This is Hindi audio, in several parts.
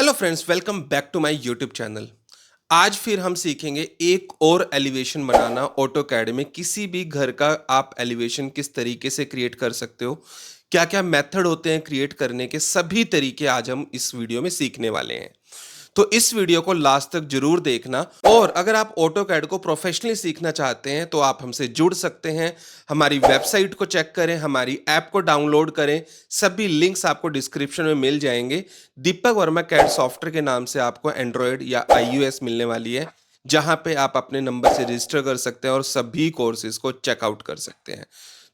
Hello friends, welcome back to my YouTube channel. आज फिर हम सीखेंगे एक और एलिवेशन बनाना ऑटोकैड में। किसी भी घर का आप एलिवेशन किस तरीके से क्रिएट कर सकते हो, क्या क्या मेथड होते हैं क्रिएट करने के, सभी तरीके आज हम इस वीडियो में सीखने वाले हैं। तो इस वीडियो को लास्ट तक जरूर देखना। और अगर आप ऑटोकैड को प्रोफेशनली सीखना चाहते हैं तो आप हमसे जुड़ सकते हैं। हमारी वेबसाइट को चेक करें, हमारी ऐप को डाउनलोड करें। सभी लिंक्स आपको डिस्क्रिप्शन में मिल जाएंगे। दीपक वर्मा कैड सॉफ्टवेयर के नाम से आपको एंड्रॉयड या iOS मिलने वाली है, जहां पे आप अपने नंबर से रजिस्टर कर सकते हैं और सभी कोर्सेज को चेकआउट कर सकते हैं।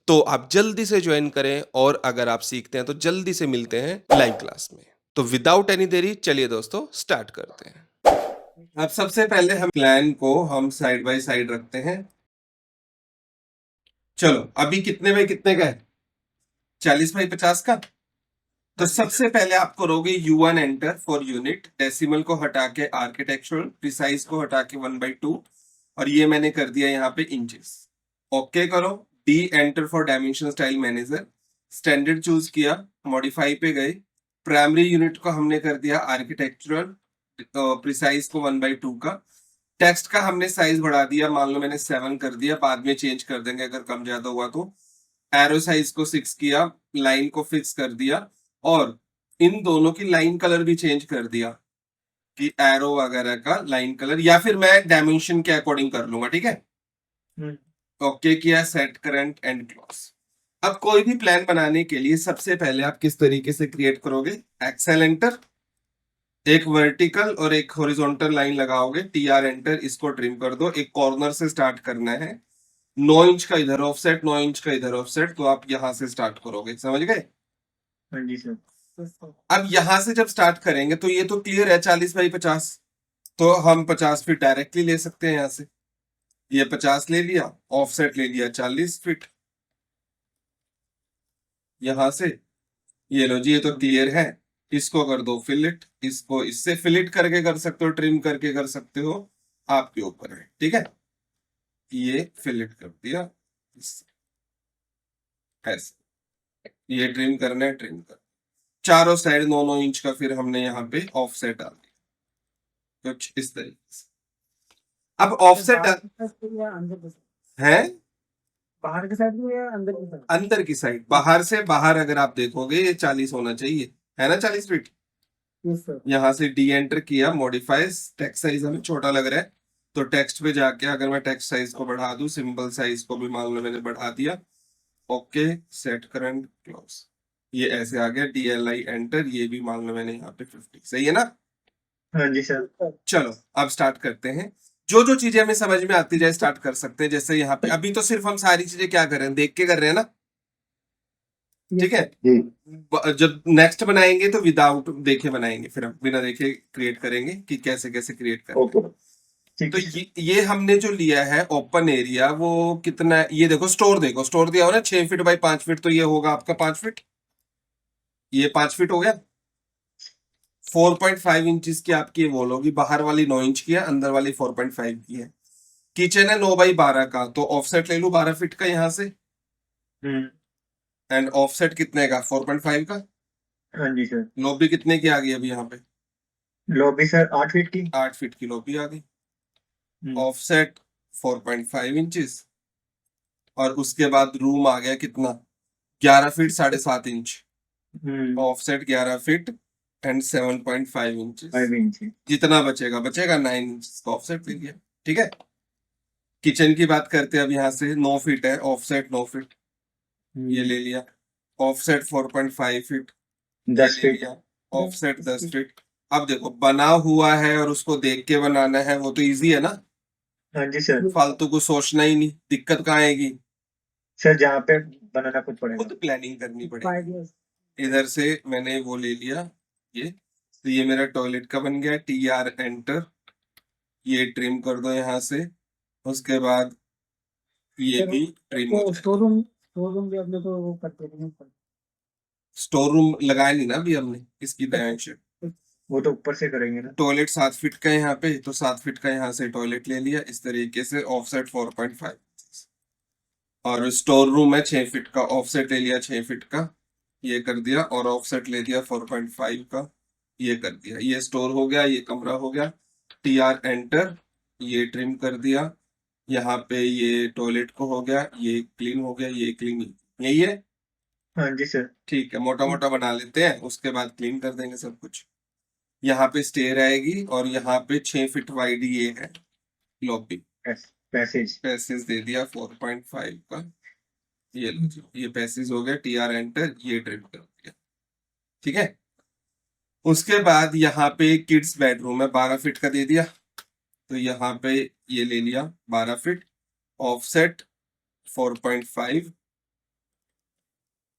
तो आप जल्दी से ज्वाइन करें, और अगर आप सीखते हैं तो जल्दी से मिलते हैं लाइव क्लास में। तो विदाउट एनी देरी चलिए दोस्तों स्टार्ट करते हैं। अब सबसे पहले हम प्लान को हम साइड बाय साइड रखते हैं। चलो, अभी कितने बाय कितने का है? 40x50 का। तो सबसे पहले आप करोगे U1 enter for unit, decimal को हटा के आर्किटेक्चरल, प्रिसाइज को हटा के 1/2, और ये मैंने कर दिया यहाँ पे इंचेस। ओके करो। D enter for dimension style manager, standard choose किया, मॉडिफाई पे गए, प्राइमरी यूनिट को हमने कर दिया आर्किटेक्चरल, प्रिसाइज को 1/2 का। टेक्स्ट का हमने साइज बढ़ा दिया, मान लो मैंने 7 कर दिया, बाद में चेंज कर देंगे अगर कम ज्यादा हुआ तो। एरो साइज को 6 किया, लाइन को फिक्स कर दिया, और इन दोनों की लाइन कलर भी चेंज कर दिया कि एरो वगैरह का लाइन कलर, या फिर मैं डायमेंशन के अकॉर्डिंग कर लूंगा। ठीक है, ओके किया, सेट करंट एंड क्लोज। अब कोई भी प्लान बनाने के लिए सबसे पहले आप किस तरीके से क्रिएट करोगे? एक्सेल एंटर, एक वर्टिकल और एक हॉरिजॉन्टल लाइन लगाओगे, TR एंटर, इसको ट्रिम कर दो। एक कॉर्नर से स्टार्ट करना है, 9 इंच का इधर ऑफसेट, 9 इंच का इधर ऑफसेट, तो आप यहां से स्टार्ट करोगे। समझ गए? हाँ जी सर। अब यहां से जब स्टार्ट करेंगे तो ये तो क्लियर है 40x50, तो हम 50 फीट डायरेक्टली ले सकते हैं यहां से। ये 50 ले लिया, ऑफसेट ले लिया 40 फीट यहां से। ये लो जी, ये तो क्लियर है। इसको कर दो फिलिट, इसको इससे फिलिट करके कर सकते हो, ट्रिम करके कर सकते हो, आपके ऊपर है। ठीक है, ये फिलिट कर दिया इससे, ऐसे। ये ट्रिम करना है, ट्रिम कर, चारों साइड 9-9 इंच का फिर हमने यहाँ पे ऑफसेट डाल दिया, कुछ इस तरीके से। अब ऑफसेट है बाहर की साइड में या अंदर की साइड? अंदर की साइड, बाहर से बाहर अगर आप देखोगे ये 40 होना चाहिए, है ना, 40 फीट। Yes sir. यहाँ से डी एंटर किया, मॉडिफाइज, टेक्स्ट साइज हमें छोटा लग रहा है तो टेक्स्ट पे जाके अगर मैं टेक्स्ट साइज को बढ़ा दूं, सिंबल साइज को भी मान लो मैंने बढ़ा दिया। ओके, सेट करंट क्लोज, ये ऐसे आ गया। DLI एंटर, ये भी मान लो मैंने यहाँ पे 50। सही है ना? हाँ जी सर। चलो अब स्टार्ट करते हैं। जो जो चीजें हमें समझ में आती जाए स्टार्ट कर सकते हैं। जैसे यहाँ पे अभी तो सिर्फ हम सारी चीजें क्या कर रहे हैं, देख के कर रहे हैं ना। ठीक है, जब नेक्स्ट बनाएंगे तो विदाउट देखे बनाएंगे, फिर हम बिना देखे क्रिएट करेंगे कि कैसे कैसे क्रिएट करते हैं। तो ये हमने जो लिया है ओपन एरिया, वो कितना है? ये देखो, स्टोर देखो, स्टोर दिया हो ना 6 फीट बाई 5 फीट, तो ये होगा आपका 5 फीट। ये 5 फीट हो गया। 4.5 इंचेस की आपकी वॉल होगी, बाहर वाली 9 इंच की है, अंदर वाली 4.5 की है। किचन है 9x12 का, तो ऑफसेट ले लू 12 फीट का यहाँ से। एंड ऑफसेट कितने का? 4.5 का। हाँ जी सर। लॉबी कितने की आ गई अभी यहाँ पे? लॉबी सर 8 फीट की। 8 फीट की लॉबी आ गई। ऑफसेट 4.5 इंचेस, और उसके बाद रूम आ गया कितना? 11 feet 7.5 inch. Offset 11 feet and 7.5 inches. जितना बचेगा बचेगा, 9 इंच का ऑफसेट ले लिया। ठीक है, किचन की बात करते हैं। अब यहाँ से 9 फीट है, ऑफसेट 9 फीट, ये ले लिया। Offset 4.5 feet, 10 feet. Offset 10 feet. अब देखो, बना हुआ है और उसको देख के बनाना है, वो तो इजी है ना। हाँ जी सर। फालतू को सोचना ही नहीं, दिक्कत कहाँ आएगी? सर जहाँ पे बनाना खुद पड़ेगा, खुद प्लानिंग करनी पड़ेगी। इधर से मैंने वो ले लिया, ये तो ये मेरा टॉयलेट का बन गया। TR एंटर, ये ट्रिम कर दो यहाँ से। उसके बाद ये भी ट्रिम हो जाएगा। स्टोर रूम भी अपने को वो करते हैं। स्टोर रूम लगाया नहीं ना अभी हमने, इसकी डायमेंशन। वो तो ऊपर से करेंगे ना। टॉयलेट 7 फीट का यहाँ पे, तो 7 फीट का यहाँ से टॉयलेट ले लिया इस तरीके से। ऑफसेट 4.5, और स्टोर रूम है 6 फीट का, ऑफसेट ले लिया 6 फीट का, ये कर दिया, और ऑफसेट ले दिया 4.5 का। ये कर दिया, ये स्टोर हो गया, ये कमरा हो गया, TR एंटर, ये ट्रिम कर दिया, यहाँ पे ये टॉयलेट को हो गया, ये क्लीन हो गया, ये क्लीन, यही है। हाँ जी सर। ठीक है, मोटा मोटा बना लेते हैं, उसके बाद क्लीन कर देंगे सब कुछ। यहाँ पे स्टेयर आएगी और यहाँ पे 6 फीट वाइड ये है लॉबी, पैसेज। पैसेज दे दिया 4.5 का, ये लो जी, ये पैसेज हो गया, TR एंटर, ये ट्रिम कर दिया। ठीक है, उसके बाद यहाँ पे किड्स बेडरूम है, 12 फीट का दे दिया, तो यहाँ पे ये ले लिया 12 फीट, ऑफसेट 4.5,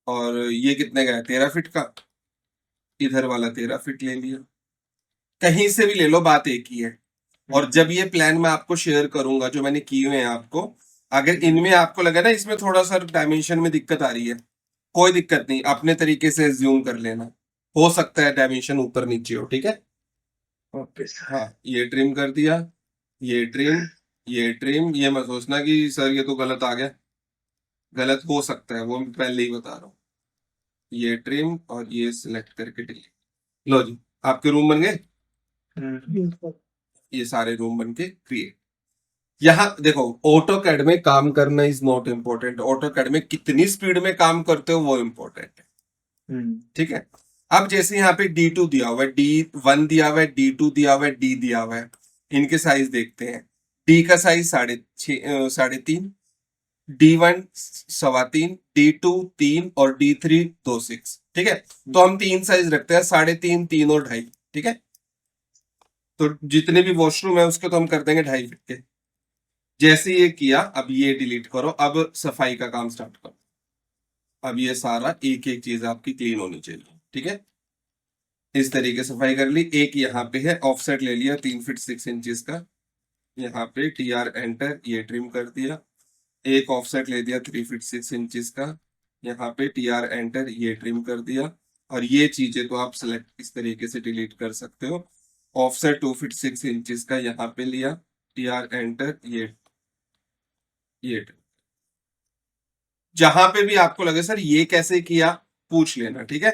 और ये कितने का है, 13 फीट का, इधर वाला 13 फीट ले लिया। कहीं से भी ले लो, बात एक ही है। और जब ये प्लान मैं आपको शेयर करूंगा जो मैंने किए हुए हैं आपको, अगर इनमें आपको लगे ना इसमें थोड़ा सा डायमेंशन में दिक्कत आ रही है, कोई दिक्कत नहीं, अपने तरीके से ज्यूम कर लेना, हो सकता है डायमेंशन ऊपर नीचे हो। ठीक है, ओके सर। हाँ, ये ट्रिम कर दिया, ये ट्रिम, ये ट्रिम, ये मत सोचना कि सर ये तो गलत आ गया, गलत हो सकता है, वो मैं पहले ही बता रहा हूँ। ये ट्रिम और ये सिलेक्ट करके डिलीट। लो जी, आपके रूम बन गए, ये सारे रूम बन के क्रिएट। यहाँ देखो, ऑटो कैड में काम करना is not important, AutoCAD में कितनी स्पीड में काम करते हो वो इम्पोर्टेंट है। ठीक है, अब जैसे यहाँ पे D2 दिया हुआ है, D1 दिया हुआ है, D2 दिया हुआ है, D दिया हुआ है, इनके साइज देखते हैं। D का साइज 3.5, D1 3.25, D2 3 और D3 2.6। ठीक है, तो हम 3 साइज रखते हैं, 3.5, 3 और 2.5। ठीक है, तो जितने भी वॉशरूम है उसके तो हम कर देंगे 2.5 फीट के। जैसे ये किया, अब ये डिलीट करो, अब सफाई का काम स्टार्ट करो। अब ये सारा एक एक चीज आपकी क्लीन होनी चाहिए। ठीक है, इस तरीके सफाई कर ली। एक यहाँ पे है ऑफसेट ले लिया 3 फीट 6 इंचेस का, यहाँ पे TR एंटर, ये ट्रिम कर दिया। एक ऑफसेट ले दिया 3 फीट 6 इंचेस का, यहाँ पे TR एंटर, ये ट्रिम कर दिया। और ये चीजें तो आप सिलेक्ट इस तरीके से डिलीट कर सकते हो। ऑफसेट 2 फीट 6 इंचेस का यहाँ पे लिया, TR एंटर, ये जहां पे भी आपको लगे सर ये कैसे किया, पूछ लेना। ठीक है,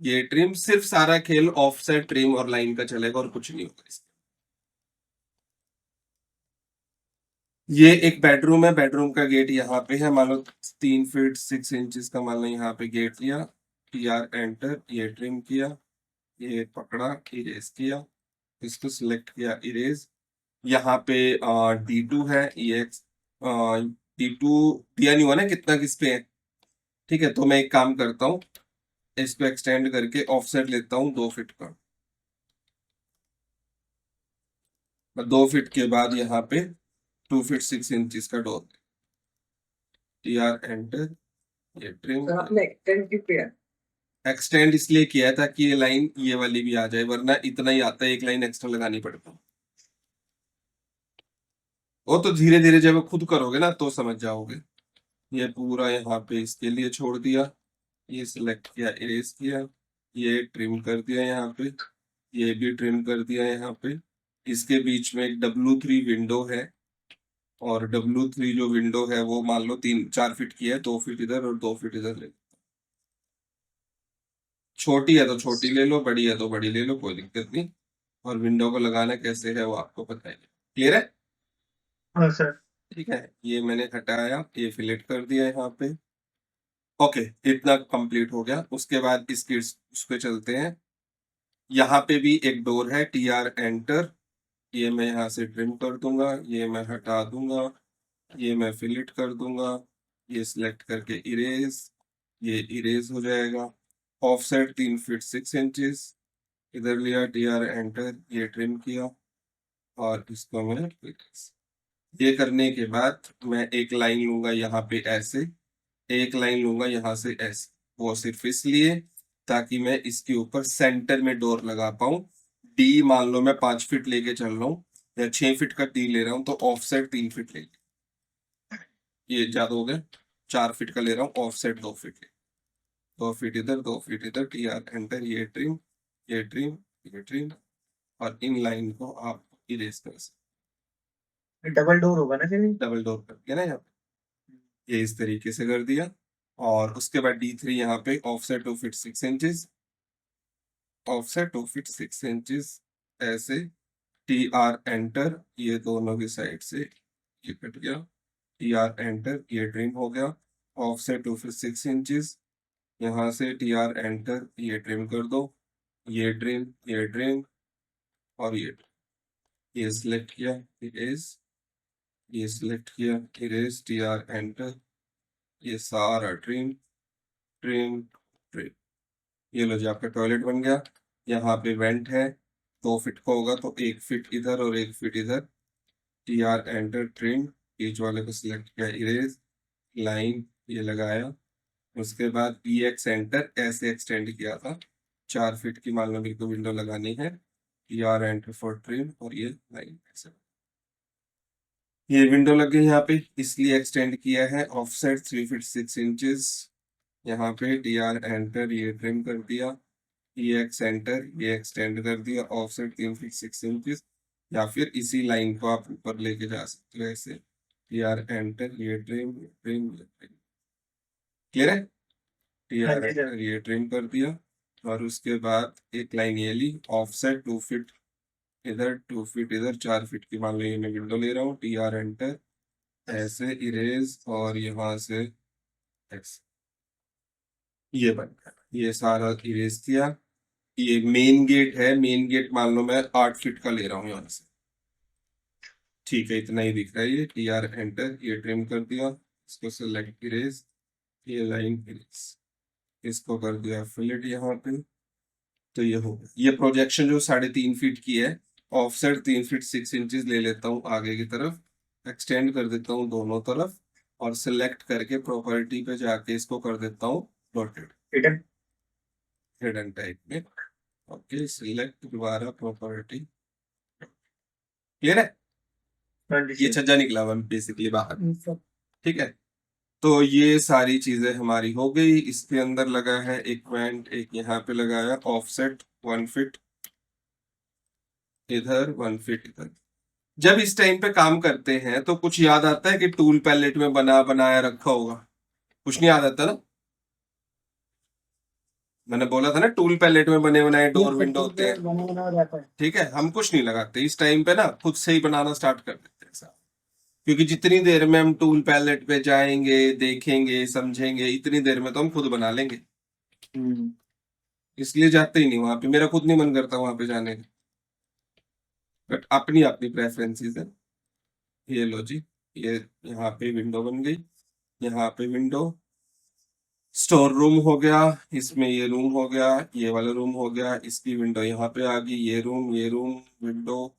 ये ट्रिम, सिर्फ सारा खेल ऑफसेट, ट्रिम और लाइन का चलेगा और कुछ नहीं होगा इसमें। ये एक बेडरूम है, बेडरूम का गेट यहाँ पे है, मान लो 3 फीट 6 इंचेस का, मान लो यहाँ पे गेट लिया, TR एंटर, ये ट्रिम किया, ये पकड़ा, इरेज किया, इसको सिलेक्ट किया, इरेज। यहाँ पे D2 है, ये D2 दिया नहीं हुआ ना कितना किस पे है। ठीक है, तो मैं एक काम करता हूँ, इसको एक्सटेंड करके ऑफसेट लेता हूँ 2 फीट का, 2 फीट के बाद यहाँ पे 2 फीट 6 इंचेस का डोर, TR एंटर, ये ट्रिम। आपने एक्सटेंड क्यों किया? एक्सटेंड इसलिए किया था कि ये लाइन ये वाली भी आ जाए, वरना इतना ही आता है, एक लाइन एक्स्ट्रा लगानी पड़ती है। वो तो धीरे धीरे जब खुद करोगे ना तो समझ जाओगे। ये पूरा यहाँ पे इसके लिए छोड़ दिया, ये सिलेक्ट किया, इरेज किया, ये ट्रिम कर दिया यहाँ पे, ये भी ट्रिम कर दिया यहाँ पे। इसके बीच में एक W3 विंडो है, और W3 जो विंडो है वो मान लो 3-4 फीट की है, 2 फीट इधर और 2 फीट इधर ले। छोटी है तो छोटी ले लो, बड़ी है तो बड़ी ले लो, कोई दिक्कत नहीं। और विंडो को लगाना कैसे है वो आपको पता है। क्लियर है? हाँ सर। ठीक है, ये मैंने हटाया, ये फिलेट कर दिया यहाँ पे। ओके, इतना कंप्लीट हो गया। उसके बाद इसके उस पे चलते हैं। यहाँ पे भी एक डोर है, TR एंटर, ये मैं यहाँ से ट्रिम कर दूंगा, ये मैं हटा दूंगा, ये मैं फिलेट कर दूंगा, ये सिलेक्ट करके इरेज, ये इरेज हो जाएगा। ऑफसेट 3 फीट 6 इंचेस, इधर लिया, TR एंटर, ये ट्रिम किया, और इसको मैं ये करने के बाद मैं एक लाइन लूंगा यहाँ पे ऐसे, एक लाइन लूंगा यहाँ से ऐसे, वो सिर्फ इसलिए ताकि मैं इसके ऊपर सेंटर में डोर लगा पाऊं। D मान लो मैं 5 फीट लेके चल रहा हूँ या 6 फीट का D ले रहा हूँ, तो ऑफसेट 3 फीट ले, ये ज्यादा हो गया, 4 फीट का ले रहा हूँ, ऑफसेट 2 फीट ले, 2 फीट इधर 2 फीट इधर, TR एंटर, ये ट्रिम, ये ट्रिम, ये ट्रिम, और इन लाइन को आप इरेज कर सकते। डबल डोर होगा ना सर? डबल डोर कर दिया ना यहाँ पे, ये इस तरीके से कर दिया। और उसके बाद D3 यहाँ पे offset 2 feet 6 inches, offset 2 feet 6 inches ऐसे, टी आर एंटर, ये दोनों की साइड से ये कट गया, टी आर एंटर, ये ट्रिम हो गया, ऑफसेट 2 फीट 6 इंचेस, यहाँ से टी आर एंटर, ये ट्रिम कर दो, ये ट्रिम और ये सिलेक्ट किया, इरेज, ये सिलेक्ट किया, इरेज, टी आर एंटर, ये सारा ट्रिम ट्रिम ट्रिम। ये लो जी आपका टॉयलेट बन गया। यहाँ पे वेंट है, 2 फीट का होगा तो 1 फीट इधर और 1 फीट इधर, टी आर एंटर, ट्रिम, बीच वाले को सिलेक्ट किया, इरेज, लाइन ये लगाया, उसके बाद ई एक्स एंटर ऐसे एक्सटेंड किया था, 4 फीट की मान लो मेरे को विंडो लगानी है, T R enter for trim और ये लाइन ऐसे। ये विंडो लग गई यहाँ पे, इसलिए एक्सटेंड किया है, ऑफसेट 3 फीट 6 इंचेस, यहाँ पे टी आर एंटर, ये ट्रिम कर दिया, ये एक्स एंटर, ये एक्सटेंड कर दिया, ऑफसेट 3 फीट 6 इंचेस, या फिर इसी लाइन को आप ऊपर लेके जा सकते हो ऐसे, टी आर एंटर, ये ट्रिम ट्रिम ट्रिम। क्लियर है? टी हाँ आर जी सर। एंटर, ये ट्रिम कर दिया, और उसके बाद एक लाइन ये ली, ऑफसेट 2 फीट इधर 2 फीट इधर, 4 फीट की मान लो ये मैं विंडो ले रहा हूँ, टी आर एंटर ऐसे, इरेज, और यहाँ से एक्स, ये बन गया, ये सारा इरेज किया। ये मेन गेट है, मेन गेट मान लो मैं 8 फीट का ले रहा हूँ यहाँ से, ठीक है, इतना ही दिख रहा है, ये टी आर एंटर, ये ट्रिम कर दिया, इसको सेलेक्ट, इरेज, ये लाइन इरेज, इसको कर दिया फिलेट यहाँ पे, तो ये हो गया। ये प्रोजेक्शन जो 3.5 फीट की है, ऑफसेट 3 फीट 6 इंचेस ले लेता हूँ आगे की तरफ, एक्सटेंड कर देता हूँ दोनों तरफ, और सिलेक्ट करके प्रॉपर्टी पे जाके इसको कर देता हूँ डॉटेड, हिडन हिडन टाइप में। ओके, सिलेक्ट दोबारा प्रॉपर्टी। क्लियर है? हाँ जी ये सर। छज्जा निकला हुआ बेसिकली बाहर, ठीक है। तो ये सारी चीजें हमारी हो गई। इसके अंदर लगा है एक वेंट, एक यहाँ पे लगाया, ऑफसेट 1 फीट इधर 1 फीट इधर। जब इस टाइम पे काम करते हैं तो कुछ याद आता है कि टूल पैलेट में बनाया रखा होगा? कुछ नहीं याद आता ना? मैंने बोला था ना टूल पैलेट में बने बनाए डोर विंडो होते हैं, ठीक है। हम कुछ नहीं लगाते इस टाइम पे ना, खुद से ही बनाना स्टार्ट कर देते हैं साहब। क्योंकि जितनी देर में हम टूल पैलेट पे जाएंगे, देखेंगे, समझेंगे, इतनी देर में तो हम खुद बना लेंगे, इसलिए जाते ही नहीं वहां पे। मेरा खुद नहीं मन करता वहां पे जाने का, बट अपनी अपनी प्रेफरेंसेस है। ये लो जी, ये यहाँ पे विंडो बन गई, यहाँ पे विंडो, स्टोर रूम हो गया, इसमें ये रूम हो गया, ये वाला रूम हो गया, इसकी विंडो यहाँ पे आ गई, ये रूम विंडो।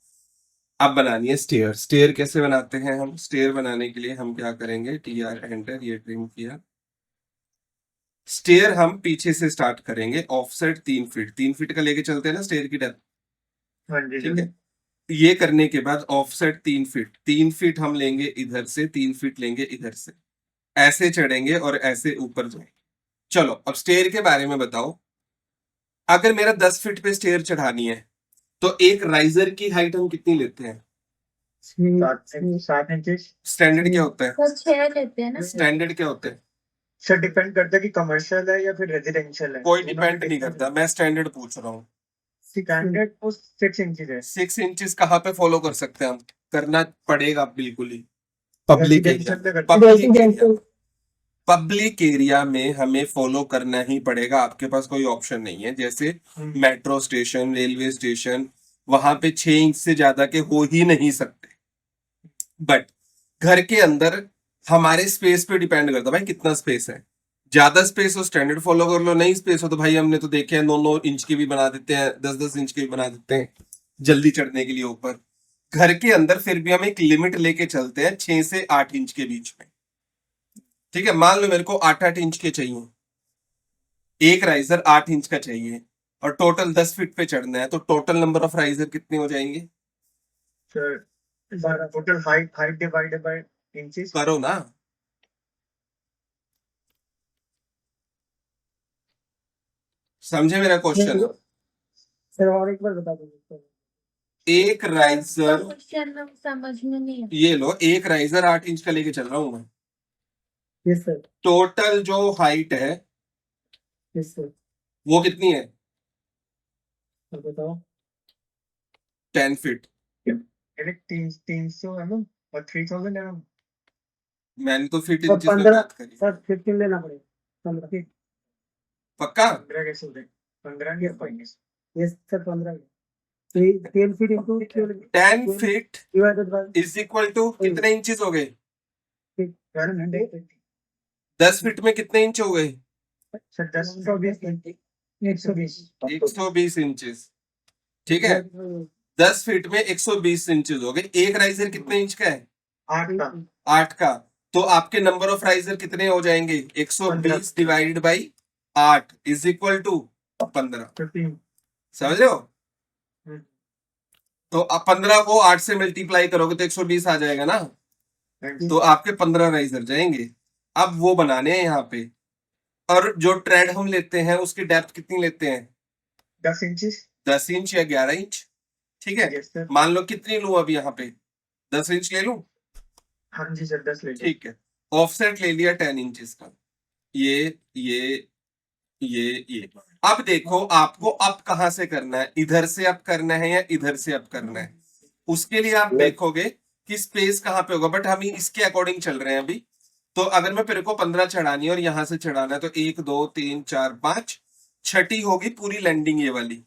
अब बनानी है स्टेयर। स्टेयर कैसे बनाते हैं हम? स्टेयर बनाने के लिए हम क्या करेंगे, टी आर एंटर, ये ट्रिम किया, स्टेयर हम पीछे से स्टार्ट करेंगे, ऑफसेट 3 फीट का लेके चलते हैं ना स्टेयर की डेप्थ, हाँ जी ठीक सर। है। ये करने के बाद ऑफसेट 3 फीट हम लेंगे इधर से, 3 फीट लेंगे इधर से, ऐसे चढ़ेंगे और ऐसे ऊपर जाएंगे। चलो अब स्टेयर के बारे में बताओ। अगर मेरा 10 फीट पे स्टेयर चढ़ानी है तो एक राइजर की हाइट हम कितनी लेते हैं? 7 इंचेस। स्टैंडर्ड क्या होता है? तो 6 लेते हैं ना। स्टैंडर्ड क्या होता है? सर डिपेंड करता है कि कमर्शियल है या फिर रेजिडेंशियल है। कोई डिपेंड नहीं करता, मैं स्टैंडर्ड पूछ रहा हूँ। स्टैंडर्ड वो 6 इंचेस है। 6 इंचेस कहाँ पे फॉलो कर सकते हैं हम? करना पड़ेगा बिल्कुल ही, पब्लिक एरिया, Residential पे करते पब्लिक एरिया, पब्लिक एरिया में हमें फॉलो करना ही पड़ेगा। आपके पास कोई ऑप्शन नहीं है। जैसे हैं। मेट्रो स्टेशन, रेलवे स्टेशन, वहां पे 6 इंच से ज्यादा के हो ही नहीं सकते। बट घर के अंदर हमारे स्पेस पे डिपेंड करता है भाई, कितना स्पेस है। ज्यादा स्पेस हो स्टैंडर्ड फॉलो कर लो, नहीं स्पेस हो तो भाई हमने तो देखे हैं 9-9 इंच के भी बना देते हैं, 10-10 इंच के भी बना देते हैं जल्दी चढ़ने के लिए ऊपर। घर के अंदर फिर भी हम एक लिमिट लेके चलते हैं 6 से 8 इंच के बीच में, ठीक है। मान लो मेरे को 8-8 इंच के चाहिए, एक राइजर 8 इंच का चाहिए और टोटल 10 फीट पे चढ़ना है, तो टोटल नंबर ऑफ राइजर कितने हो जाएंगे? Sir total height divided by inches. करो ना। समझे मेरा क्वेश्चन? सर और एक बार बता दो। एक राइजर, क्वेश्चन में समझ में नहीं है। ये लो, एक राइजर 8 इंच का लेके चल रहा हूं मैं। Yes sir. टोटल जो हाइट है यस सर। वो कितनी है? तो बताओ 10 फीट। अरे 300 mm और 3000 mm। मैंने तो फीट और इंचेस में 15 बात करी। सर 15 लेना पड़ेगा 15 पक्का? 15 कैसे हो जाएगा? 15 नहीं हो पाएंगे। ये sir 15 10 feet into 10 feet divided by is equal to कितने इंचेस हो गए? यार 100 10 फीट में कितने इंच हो गए? Sir 120 120 120 inches. ठीक है, 10 फीट में 120 इंचेस हो गए। एक राइजर कितने इंच का है? 8 का 8 का। तो आपके नंबर ऑफ राइजर कितने हो जाएंगे? 120 divided by 8 is equal to 15। 15। समझ रहे हो? हम्म। तो आप 15 को 8 से मल्टीप्लाई करोगे तो 120 आ जाएगा ना। तो आपके 15 राइजर जाएंगे। अब वो बनाने हैं यहाँ पे। और जो ट्रेड हम लेते हैं उसकी डेप्थ कितनी लेते हैं? 10 इंचेस। 10 इंच या 11 इंच। ठीक है, यस सर। मान लो कितनी लूं अब यहाँ पे? 10 इंच ले लूं? हाँ जी सर 10 ले लीजिए। ठीक है, ऑफसेट ले लिया 10 इंचेस का। ये अब देखो आपको अप कहां से करना है, इधर से अप करना है या इधर से अप करना है। उसके लिए आप देखोगे कि स्पेस कहां पे होगा, बट हम इसके अकॉर्डिंग चल रहे हैं अभी। तो अगर मैं मेरे को 15 चढ़ानी है और यहां से चढ़ाना है तो 1 2 3 4 5 छठी होगी पूरी लैंडिंग ये वाली।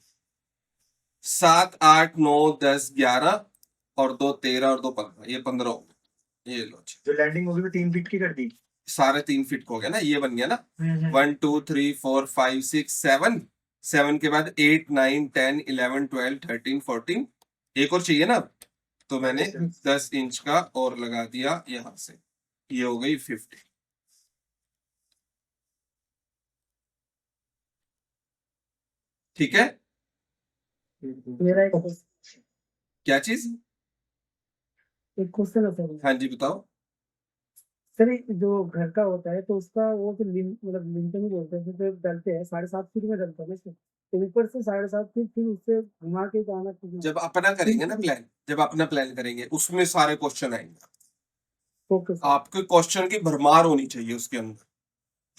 7 8 9 10 11 और 2 13 और 2 15, ये 15 हो गए। ये लो जी, जो लैंडिंग होगी वो 3 फीट की कर दी। सारे 3 फीट को हो गया ना, ये बन गया ना। 1 2 3 4 5 6 7, 7 के बाद 8 9 10 11 12 13 14, एक और चाहिए ना, तो मैंने 10 इंच का और लगा दिया यहां से, ये हो गई 50। ठीक है, मेरा एक क्या चीज? क्वेश्चन है सर। हाँ जी बताओ। सर ये जो घर का होता है तो उसका वो फिर मतलब लिंटर ही बोलते हैं, फिर डलते हैं 7.5 फीट में डलता है ना इसमें। तो ऊपर से 7.5 फीट फिर उससे घुमा के जाना चाहिए। जब अपना करेंगे ना प्लान, जब अपना प्लान करेंगे उसमें सारे क्वेश्चन आएंगे। Okay sir. आपके क्वेश्चन की भरमार होनी चाहिए उसके अंदर।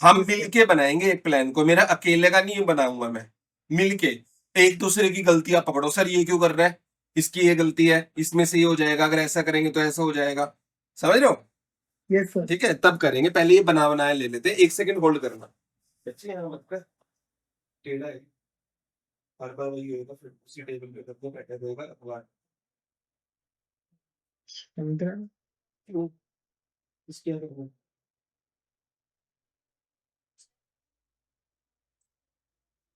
हम मिलके बनाएंगे एक प्लान को, मेरा अकेले का नहीं बनाऊंगा मैं, मिलके। एक दूसरे की गलतियां पकड़ो, सर ये क्यों कर रहा है, इसकी ये गलती है, इसमें से ये हो जाएगा, अगर ऐसा करेंगे तो ऐसा हो जाएगा। समझ रहे हो? Yes sir. ठीक है, तब करेंगे। पहले ये बना बनाया ले लेते हैं। 1 सेकंड होल्ड करना। बच्चे यहाँ मत कर, टेढ़ा है। हर बार वही होगा, फिर उसी टेबल पे करके बैठा रहेगा अखबार। 15। इसके अंदर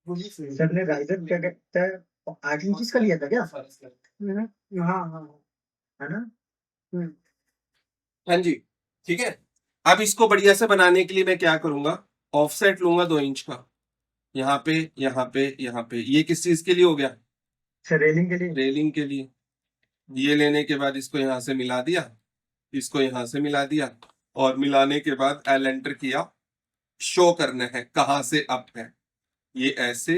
सर ने राइजर क्या कहता है 8 इंचेस का लिया था क्या? हाँ हाँ है ना? हाँ जी। ठीक है, अब इसको बढ़िया से बनाने के लिए मैं क्या करूंगा, ऑफसेट लूंगा 2 इंच का, यहाँ पे यहाँ पे यहाँ पे। ये किस चीज के लिए हो गया? सर रेलिंग के लिए। रेलिंग के लिए। ये लेने के बाद इसको यहाँ से मिला दिया, इसको यहाँ से मिला दिया, और मिलाने के बाद एल एंटर किया। शो करना है कहाँ से अप है, ये ऐसे,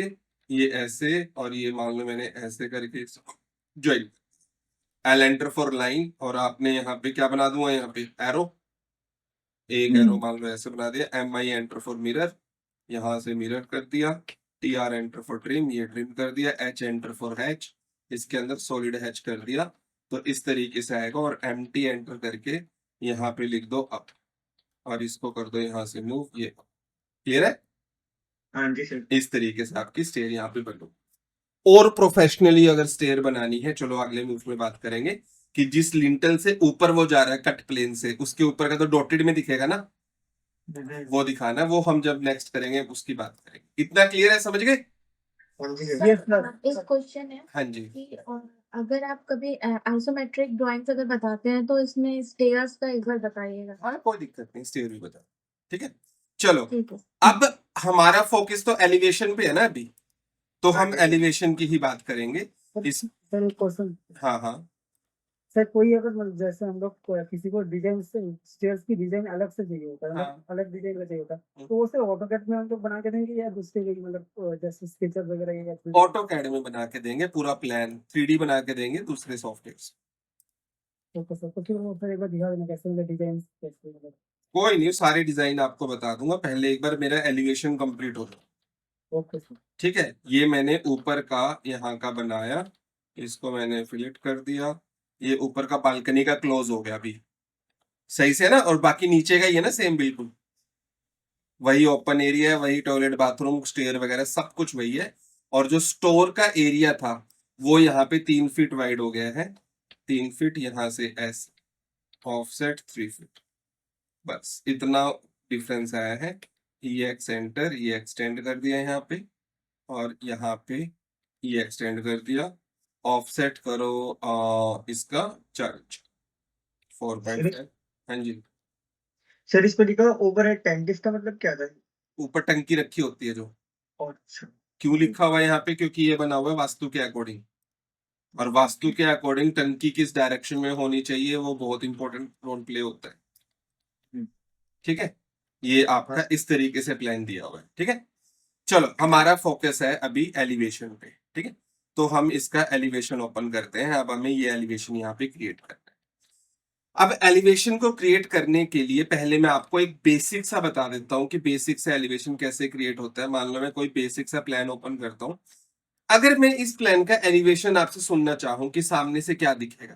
ये ऐसे, और ये मान लो मैंने ऐसे करके join. L enter for line, और आपने यहाँ पे क्या बना दूंगा, यहाँ पे एरो, एक एरो मान लो ऐसे बना दिया। M I enter for mirror, यहाँ से मिरर कर दिया। T R enter for trim, ये ट्रिम कर दिया। एच एंटर फॉर हैच, इसके अंदर सॉलिड हैच कर दिया। तो इस तरीके से आएगा। और एम टी एंटर करके यहाँ पे लिख दो अप, और इसको कर दो यहाँ से मूव। ये क्लियर है? हाँ जी सर। इस तरीके से आपकी स्टेयर यहाँ पे बनो। और प्रोफेशनली अगर स्टेयर बनानी है, चलो अगले मूव में बात करेंगे कि जिस लिंटल से ऊपर वो जा रहा है कट प्लेन से, उसके ऊपर का तो डॉटेड में दिखेगा ना, वो दिखाना। वो हम जब नेक्स्ट करेंगे उसकी बात करेंगे। इतना क्लियर है, समझ गए? हाँ जी सर, सर। Yes sir. एक क्वेश्चन है हाँ जी। कि अगर आप कभी आइसोमेट्रिक ड्राइंग्स अगर बताते हैं तो इसमें स्टेयर्स का एक बार बताइएगा। हाँ कोई दिक्कत नहीं, स्टेयर भी बता। ठीक है, चलो ठीक है। अब हमारा फोकस तो एलिवेशन पे है ना अभी, तो हम एलिवेशन की ही बात करेंगे इस। सर एक क्वेश्चन। हाँ हाँ, सर कोई अगर मतलब जैसे हम लोग किसी को डिजाइन से स्टेयर्स की डिजाइन अलग से चाहिए होता है, मतलब हाँ। अलग डिजाइन का चाहिए होता है, तो वो सिर्फ ऑटोकैड में हम लोग बना के देंगे या दूसरे के मतलब जैसे स्केचर वगैरह या फिर ऑटो कैड में बना के देंगे पूरा प्लान, 3D बना के देंगे दूसरे सॉफ्टवेयर से। तो फिर वो फिर एक बार दिखा देना कैसे मतलब डिजाइन कैसे मतलब। कोई नहीं, सारे डिजाइन आपको बता दूंगा, पहले एक बार मेरा एलिवेशन कंप्लीट हो जाए। Okay sir. ठीक है, ये मैंने ऊपर का यहाँ का बनाया, इसको मैंने फिलेट कर दिया, ये ऊपर का बालकनी का क्लोज हो गया अभी सही से ना, और बाकी नीचे का ही है ना सेम बिल्कुल वही ओपन एरिया है, वही टॉयलेट बाथरूम स्टेयर वगैरह सब कुछ वही है। और जो स्टोर का एरिया था वो यहाँ पे 3 फीट वाइड हो गया है, 3 फीट यहाँ से ऐसे ऑफसेट 3 फीट, बस इतना डिफरेंस आया है। ये एक्सेंटर ये एक्सटेंड कर दिया यहाँ पे, और यहाँ पे ये एक्सटेंड कर दिया। ऑफसेट करो इसका चार्ज 4.5। हाँ जी, सर इस पर लिखा ओवरहेड टैंक, इसका मतलब क्या था? ऊपर टंकी रखी होती है जो। अच्छा, क्यों लिखा हुआ है यहाँ पे? क्योंकि ये बना हुआ है वास्तु के अकॉर्डिंग, और वास्तु के अकॉर्डिंग टंकी किस डायरेक्शन में होनी चाहिए वो बहुत इंपॉर्टेंट रोल प्ले होता है। ठीक है, ये आपका इस तरीके से प्लान दिया हुआ है। ठीक है, चलो हमारा फोकस है अभी एलिवेशन पे। ठीक है, तो हम इसका एलिवेशन ओपन करते हैं। अब हमें ये एलिवेशन यहाँ पे क्रिएट करना है। अब एलिवेशन को क्रिएट करने के लिए पहले मैं आपको एक बेसिक सा बता देता हूँ कि बेसिक से एलिवेशन कैसे क्रिएट होता है। मान लो मैं कोई बेसिक सा प्लान ओपन करता हूँ, अगर मैं इस प्लान का एलिवेशन आपसे सुनना चाहूँ कि सामने से क्या दिखेगा,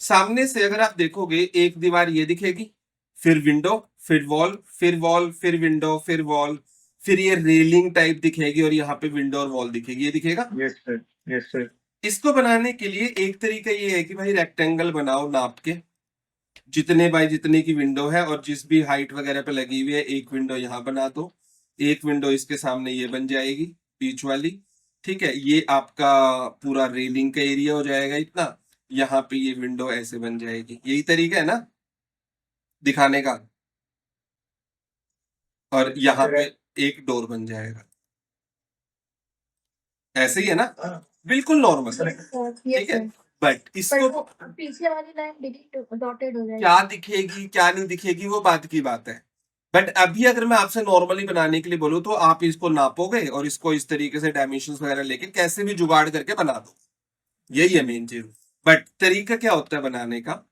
सामने से अगर आप देखोगे एक दीवार ये दिखेगी, फिर विंडो, फिर वॉल, फिर वॉल, फिर विंडो, फिर वॉल, फिर ये रेलिंग टाइप दिखेगी और यहाँ पे विंडो और वॉल दिखेगी, ये दिखेगा। Yes sir, yes sir. इसको बनाने के लिए एक तरीका ये है कि भाई रेक्टेंगल बनाओ नाप के, जितने बाय जितने की विंडो है और जिस भी हाइट वगैरह पे लगी हुई है, एक विंडो यहाँ बना दो, एक विंडो इसके सामने ये बन जाएगी बीच वाली। ठीक है, ये आपका पूरा रेलिंग का एरिया हो जाएगा इतना, यहाँ पे ये विंडो ऐसे बन जाएगी। यही तरीका है ना दिखाने का, और यहाँ पे एक डोर बन जाएगा, ऐसे ही है ना, हाँ, बिल्कुल नॉर्मल। ये ठीक है, सर, बट पर इसको वो पीछे वाली लाइन डिलीट डॉटेड हो जाएगी। क्या दिखेगी क्या नहीं दिखेगी वो बात की बात है। बट अभी अगर मैं आपसे नॉर्मली बनाने के लिए बोलूं तो आप इसको नापोगे और इसको इस तरीके से डायमेंशंस वगैरह लेके कैसे भी जुगाड़ करके बना दो, यही है मेन चीज। बट तरीका क्या होता है बनाने का,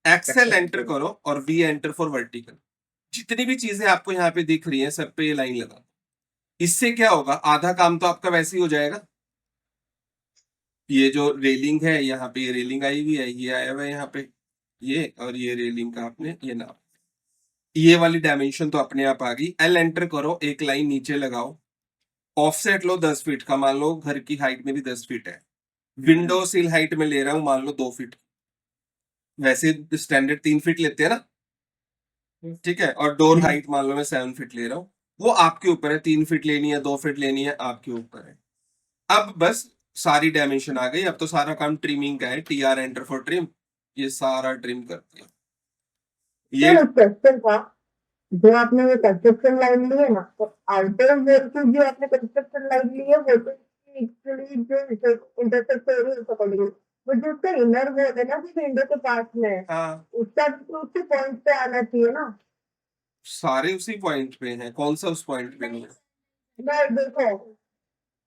एक्सेल एंटर करो और वी एंटर फॉर वर्टिकल। जितनी भी चीजें आपको यहाँ पे दिख रही हैं सब पे ये लाइन लगा दो। इससे क्या होगा, आधा काम तो आपका वैसे ही हो जाएगा। ये जो रेलिंग है यहाँ पे ये रेलिंग आई हुई है, ये आया हुआ है यहाँ पे ये, और ये रेलिंग का आपने ये नाप, ये वाली डायमेंशन तो अपने आप आ गई। एल एंटर करो, एक लाइन नीचे लगाओ, ऑफसेट लो 10 फीट का, मान लो घर की हाइट में भी 10 फीट है, विंडो सिल हाइट में ले रहा हूं मान लो 2 फीट, वैसे स्टैंडर्ड 3 फीट लेते हैं ना। ठीक है, और डोर हाइट मान लो मैं 7 फीट ले रहा हूँ, वो आपके ऊपर है, 3 फीट लेनी है 2 फीट लेनी है आपके ऊपर है। अब बस सारी डायमेंशन आ गई, अब तो सारा काम ट्रिमिंग का है, T R enter for trim, ये सारा ट्रिम कर दिया। ये क्वेश्चन था, जो आपने ये कंस्ट्रक्शन लाइन ली है ना, तो आउटर वेल की जो आपने कंस्ट्रक्शन लाइन ली है वो तो एक्चुअली जो इंटरसेक्ट हो रही है उसको पकड़ी, वो जो उसका इनर वॉल है ना जो विंडो के पास में है, हाँ, उसका तो उसके पॉइंट पे आना चाहिए ना। सारे उसी पॉइंट पे हैं, कौन सा उस पॉइंट पे नहीं है? मैं देखो,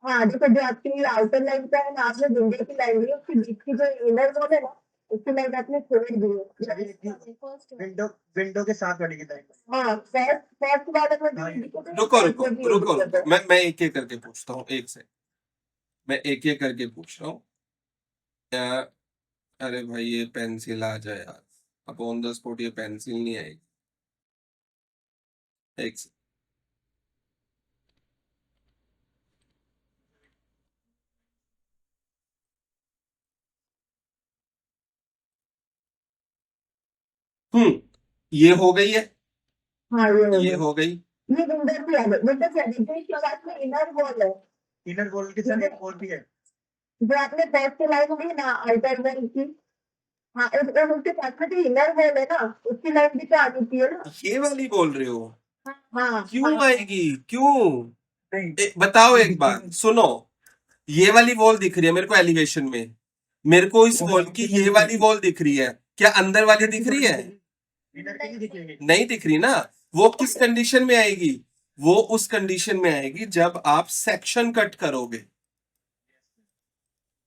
हाँ देखो जो आपकी आउटर लाइन का है ना, आपने विंडो की लाइन ली, उसके बीच की जो इनर वॉल है ना, उसकी लाइन आपने छोड़ दी है। विंडो विंडो के साथ वाली की लाइन। हाँ, फर्स्ट फर्स्ट वाले में जो हाँ, indicator है, रुको first रुको में भी रुको indicator है। रुको, मैं एक एक करके पूछता हूँ, एक से मैं एक एक करके पूछ रहा हूँ। अरे भाई ये पेंसिल आ जाए यार, अब ऑन द स्पॉट ये पेंसिल नहीं आएगी, एक से। ये हो गई है, हाँ ये हो गई। ये विंडो से आ गई, विंडो से आ गई, जो इसके बाद में इनर वॉल है, इनर वॉल के साथ एक और भी है। जो आपने फर्स्ट लाइन ली ना आउटर वॉल की, हाँ और उसके साथ में जो इनर वॉल है ना, उसकी लाइन भी तो आनी चाहिए ना। ये वाली बोल रहे हो? हाँ क्यों हाँ, आएगी क्यों? नहीं, बताओ एक बार सुनो, ये वाली वॉल दिख रही है मेरे को एलिवेशन में, मेरे को इस वॉल की ये वाली वॉल दिख रही है, क्या अंदर वाली दिख रही है? इनर की नहीं दिखेगी। नहीं दिख रही ना। वो किस कंडीशन में आएगी, वो उस कंडीशन में आएगी जब आप सेक्शन कट करोगे।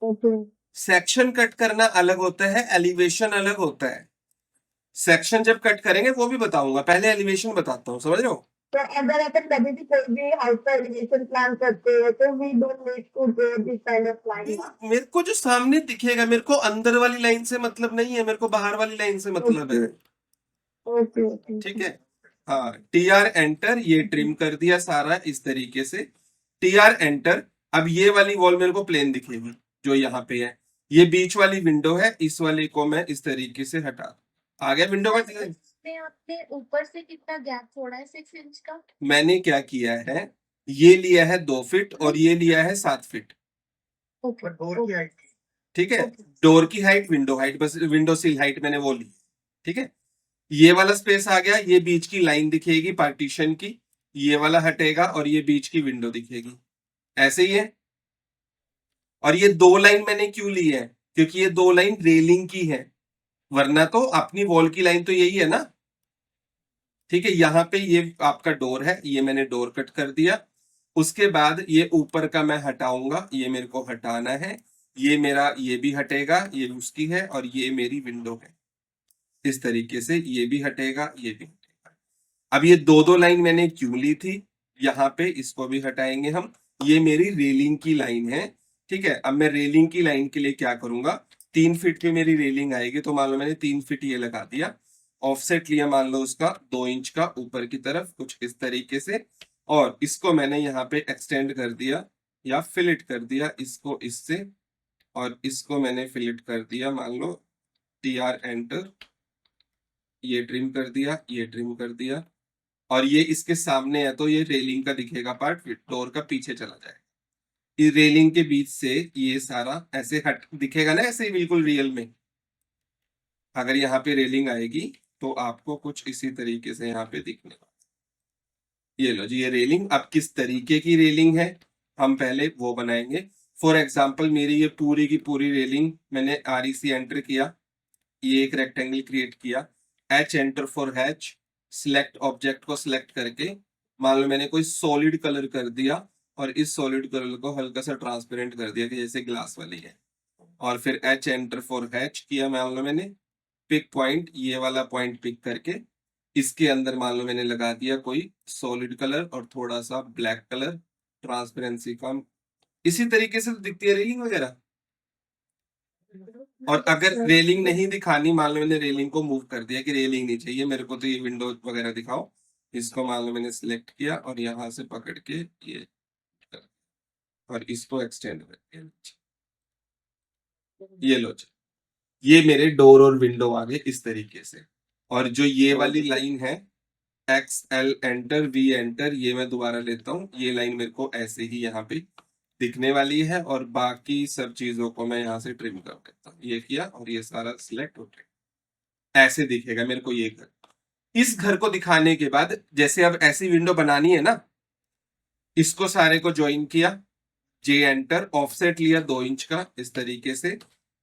ओके, सेक्शन कट करना अलग होता है, एलिवेशन अलग होता है। सेक्शन जब कट करेंगे वो भी बताऊंगा, पहले एलिवेशन बताता हूँ, समझ रहे हो? तो अगर अपन कभी भी कोई भी हाउस का एलिवेशन प्लान करते हैं तो we don't need to draw this kind of line. मेरे को जो सामने दिखेगा, मेरे को अंदर वाली लाइन से मतलब नहीं है, मेरे को बाहर वाली लाइन से मतलब है। ओके ओके ठीक है। हाँ, टीआर एंटर, ये ट्रिम कर दिया सारा इस तरीके से। टीआर एंटर, अब ये वाली वॉल मेरे को प्लेन दिखेगी जो यहाँ पे है। ये बीच वाली विंडो है, इस वाली को मैं इस तरीके से हटा दूं। आ गया विंडो का। इसमें आपने ऊपर से कितना गैप छोड़ा है 6 इंच का? मैंने क्या किया है, ये लिया है 2 फीट और ये लिया है 7 फीट। ओके पर डोर की हाइट ठीक है, डोर की हाइट, विंडो हाइट, बस विंडो सिल हाइट मैंने वो ली। ठीक है, ये वाला स्पेस आ गया, ये बीच की लाइन दिखेगी पार्टीशन की, ये वाला हटेगा और ये बीच की विंडो दिखेगी, ऐसे ही है। और ये 2 लाइन मैंने क्यों ली है, क्योंकि ये 2 लाइन रेलिंग की है, वरना तो अपनी वॉल की लाइन तो यही है ना। ठीक है, यहाँ पे ये आपका डोर है, ये मैंने डोर कट कर दिया। उसके बाद ये ऊपर का मैं हटाऊंगा, ये मेरे को हटाना है, ये मेरा ये भी हटेगा, ये उसकी है, और ये मेरी विंडो है। इस तरीके से ये भी हटेगा, ये भी हटेगा। अब ये 2-2 लाइन मैंने क्यों ली थी, यहाँ पे इसको भी हटाएंगे हम। ये मेरी रेलिंग की लाइन है। ठीक है, अब मैं रेलिंग की लाइन के लिए क्या करूंगा, 3 फीट की मेरी रेलिंग आएगी, तो मान लो मैंने 3 फीट ये लगा दिया। ऑफसेट लिया मान लो उसका 2 इंच का ऊपर की तरफ, कुछ इस तरीके से, और इसको मैंने यहाँ पे एक्सटेंड कर दिया या फिलिट कर दिया इसको इससे, और इसको मैंने फिलिट कर दिया, मान लो टीआर एंटर, ये ट्रिम कर दिया, ये ट्रिम कर दिया, और ये इसके सामने है तो ये रेलिंग का दिखेगा पार्ट, डोर का पीछे चला जाएगा। इस रेलिंग के बीच से ये सारा ऐसे हट दिखेगा ना, ऐसे ही बिल्कुल रियल में। अगर यहाँ पे रेलिंग आएगी तो आपको कुछ इसी तरीके से यहाँ पे दिखने वाला। ये लो जी, ये रेलिंग। अब किस तरीके की रेलिंग है हम पहले वो बनाएंगे। फॉर एग्जाम्पल मेरी ये पूरी की पूरी रेलिंग मैंने REC एंटर किया, ये एक रेक्टेंगल क्रिएट किया, H enter for hatch, select object को सिलेक्ट करके मान लो मैंने कोई सॉलिड कलर कर दिया, और इस सॉलिड कलर को हल्का सा ट्रांसपेरेंट कर दिया कि जैसे ग्लास वाली है, और फिर H एंटर फॉर हैच किया, मान लो मैंने पिक पॉइंट, ये वाला पॉइंट पिक करके इसके अंदर मान लो मैंने लगा दिया कोई सॉलिड कलर और थोड़ा सा ब्लैक कलर, ट्रांसपेरेंसी कम। इसी तरीके से तो दिखती है रेलिंग वगैरह। और अगर रेलिंग नहीं दिखानी, मान लो मैंने रेलिंग को मूव कर दिया कि रेलिंग नहीं चाहिए मेरे को, तो ये विंडो वगैरह दिखाओ, इसको मान लो मैंने सिलेक्ट किया और यहाँ से पकड़ के ये और इसको एक्सटेंड कर दिया। ये लो, ये मेरे डोर और विंडो आ गए इस तरीके से। और जो ये वाली लाइन है XL एंटर, V एंटर, ये मैं दोबारा लेता हूँ, ये लाइन मेरे को ऐसे ही यहाँ पे दिखने वाली है, और बाकी सब चीजों को मैं यहाँ से ट्रिम कर देता हूँ। ये किया और ये सारा सिलेक्ट हो गया, ऐसे दिखेगा मेरे को ये घर। इस घर को दिखाने के बाद जैसे अब ऐसी विंडो बनानी है ना, इसको सारे को ज्वाइन किया, J एंटर, ऑफसेट लिया 2 इंच का इस तरीके से।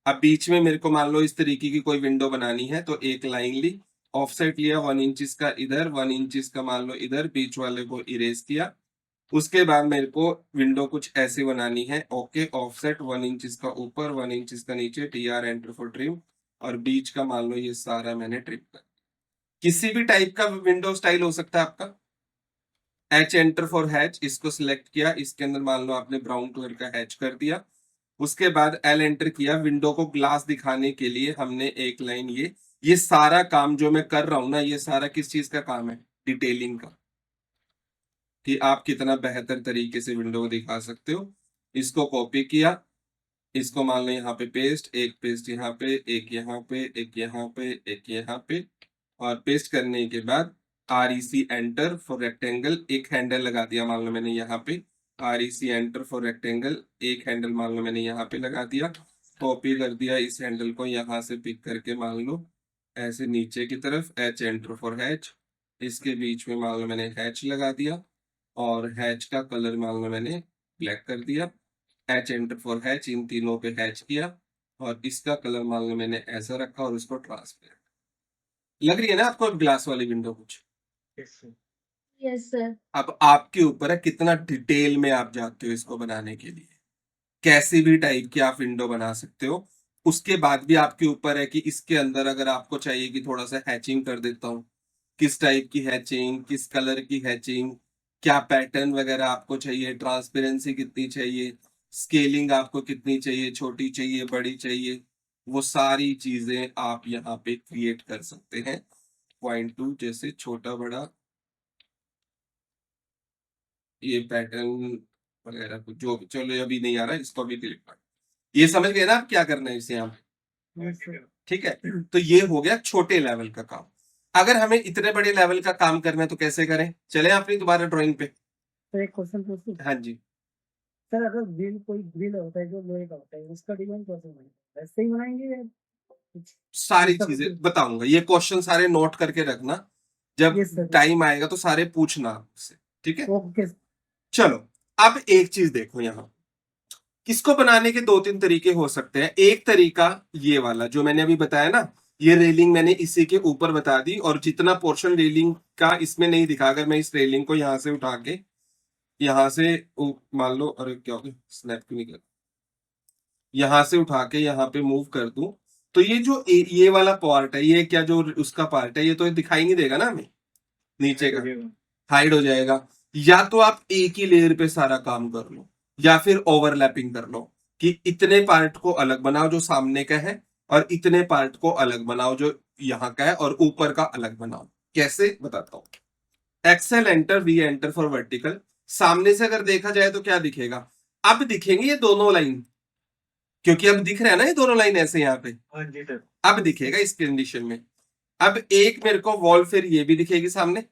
अब बीच में मेरे को मान लो इस तरीके की कोई विंडो बनानी है, तो एक लाइन ली, ऑफसेट लिया 1 इंच का इधर, 1 इंच का मान लो इधर, बीच वाले को इरेज किया। उसके बाद मेरे को विंडो कुछ ऐसे बनानी है, ओके, ऑफसेट 1 इंच का ऊपर, 1 इंच का नीचे, TR एंटर फॉर ट्रिम, और बीच का मान लो ये सारा मैंने ट्रिम कर। किसी भी टाइप का विंडो स्टाइल हो सकता है आपका। H एंटर फॉर हैच, इसको सिलेक्ट किया, इसके अंदर मान लो आपने ब्राउन कलर का हैच कर दिया। उसके बाद L एंटर किया, विंडो को ग्लास दिखाने के लिए हमने एक लाइन ये सारा काम जो मैं कर रहा हूं ना, ये सारा किस चीज का काम है, डिटेलिंग का, कि आप कितना बेहतर तरीके से विंडो को दिखा सकते हो। इसको कॉपी किया, इसको मान लो यहाँ पे पेस्ट, एक पेस्ट यहाँ पे, एक यहाँ पे, एक यहाँ पे, एक यहाँ पे, और पेस्ट करने के बाद REC एंटर फॉर रेक्टेंगल, एक हैंडल लगा दिया मान लो मैंने यहाँ पे, REC एंटर फॉर रेक्टेंगल, एक हैंडल मान लो मैंने यहाँ पे लगा दिया, कॉपी कर दिया इस हैंडल को, यहाँ से पिक करके मान लो ऐसे नीचे की तरफ, H एंटर फॉर हैच, इसके बीच में मान लो मैंने हैच लगा दिया, और हैच का कलर मान लो मैंने ब्लैक कर दिया, H एंटर फॉर हैच, इन तीनों पे हैच किया, और इसका कलर मान लो मैंने ऐसा रखा, और इसको ट्रांसपेरेंट। लग रही है ना आपको ग्लास वाली विंडो कुछ? Yes sir. अब आपके ऊपर है कितना डिटेल में आप जाते हो इसको बनाने के लिए। कैसी भी टाइप की आप विंडो बना सकते हो। उसके बाद भी आपके ऊपर है कि इसके अंदर अगर आपको चाहिए कि थोड़ा सा हैचिंग कर देता हूँ, किस टाइप की हैचिंग, किस कलर की हैचिंग, क्या पैटर्न वगैरह आपको चाहिए, ट्रांसपेरेंसी कितनी चाहिए, स्केलिंग आपको कितनी चाहिए, छोटी चाहिए, बड़ी चाहिए, वो सारी चीजें आप यहाँ पे क्रिएट कर सकते हैं। पॉइंट 2 जैसे छोटा बड़ा ये पैटर्न वगैरह कुछ जो चलो अभी नहीं आ रहा है, इसको भी डिलीट कर। ये समझ गए ना आप क्या करना है इसे यहाँ पे? Yes, sir. ठीक है, तो ये हो गया छोटे लेवल का काम। अगर हमें इतने बड़े लेवल का काम करना है तो कैसे करें? चले अपनी दोबारा ड्राइंग पे। सर एक क्वेश्चन पूछूं? हाँ जी, सर अगर कोई ग्रिल होता है जो लोहे का होता है, उसका डिजाइन कैसे बनाएंगे? वैसे ही बनाएंगे या कुछ? सारी इसका चीजें कुछ- बताऊंगा, ये क्वेश्चन सारे नोट करके रखना, जब Yes, sir. टाइम आएगा तो सारे पूछना आपसे, ठीक है? ओके चलो, अब एक चीज देखो, यहाँ इसको बनाने के 2-3 तरीके हो सकते हैं। एक तरीका ये वाला जो मैंने अभी बताया ना, ये रेलिंग मैंने इसी के ऊपर बता दी, और जितना पोर्शन रेलिंग का इसमें नहीं दिखा, अगर मैं इस रेलिंग को यहाँ से उठा के यहाँ से मान लो, अरे क्या हो गया, स्नैप क्यों निकल, यहाँ से उठा के यहाँ पे मूव कर दूं, तो ये जो ये वाला पार्ट है, ये क्या जो उसका पार्ट है, ये तो दिखाई नहीं देगा ना हमें, नीचे का हाइड हो जाएगा। या तो आप एक ही लेयर पे सारा काम कर लो, या फिर ओवरलैपिंग कर लो, कि इतने पार्ट को अलग बनाओ जो सामने का है, और इतने पार्ट को अलग बनाओ जो यहाँ का है, और ऊपर का अलग बनाओ। कैसे बताता हूं। XL enter, V enter for vertical. सामने से अगर देखा जाए तो क्या दिखेगा? अब दिखेंगे ये दोनों लाइन, क्योंकि अब दिख रहा है ना ये दोनों लाइन ऐसे यहाँ पे, हाँ जी सर। अब दिखेगा इस कंडीशन में। अब एक मेरे को वॉल फिर ये भी दिखेगी सामने,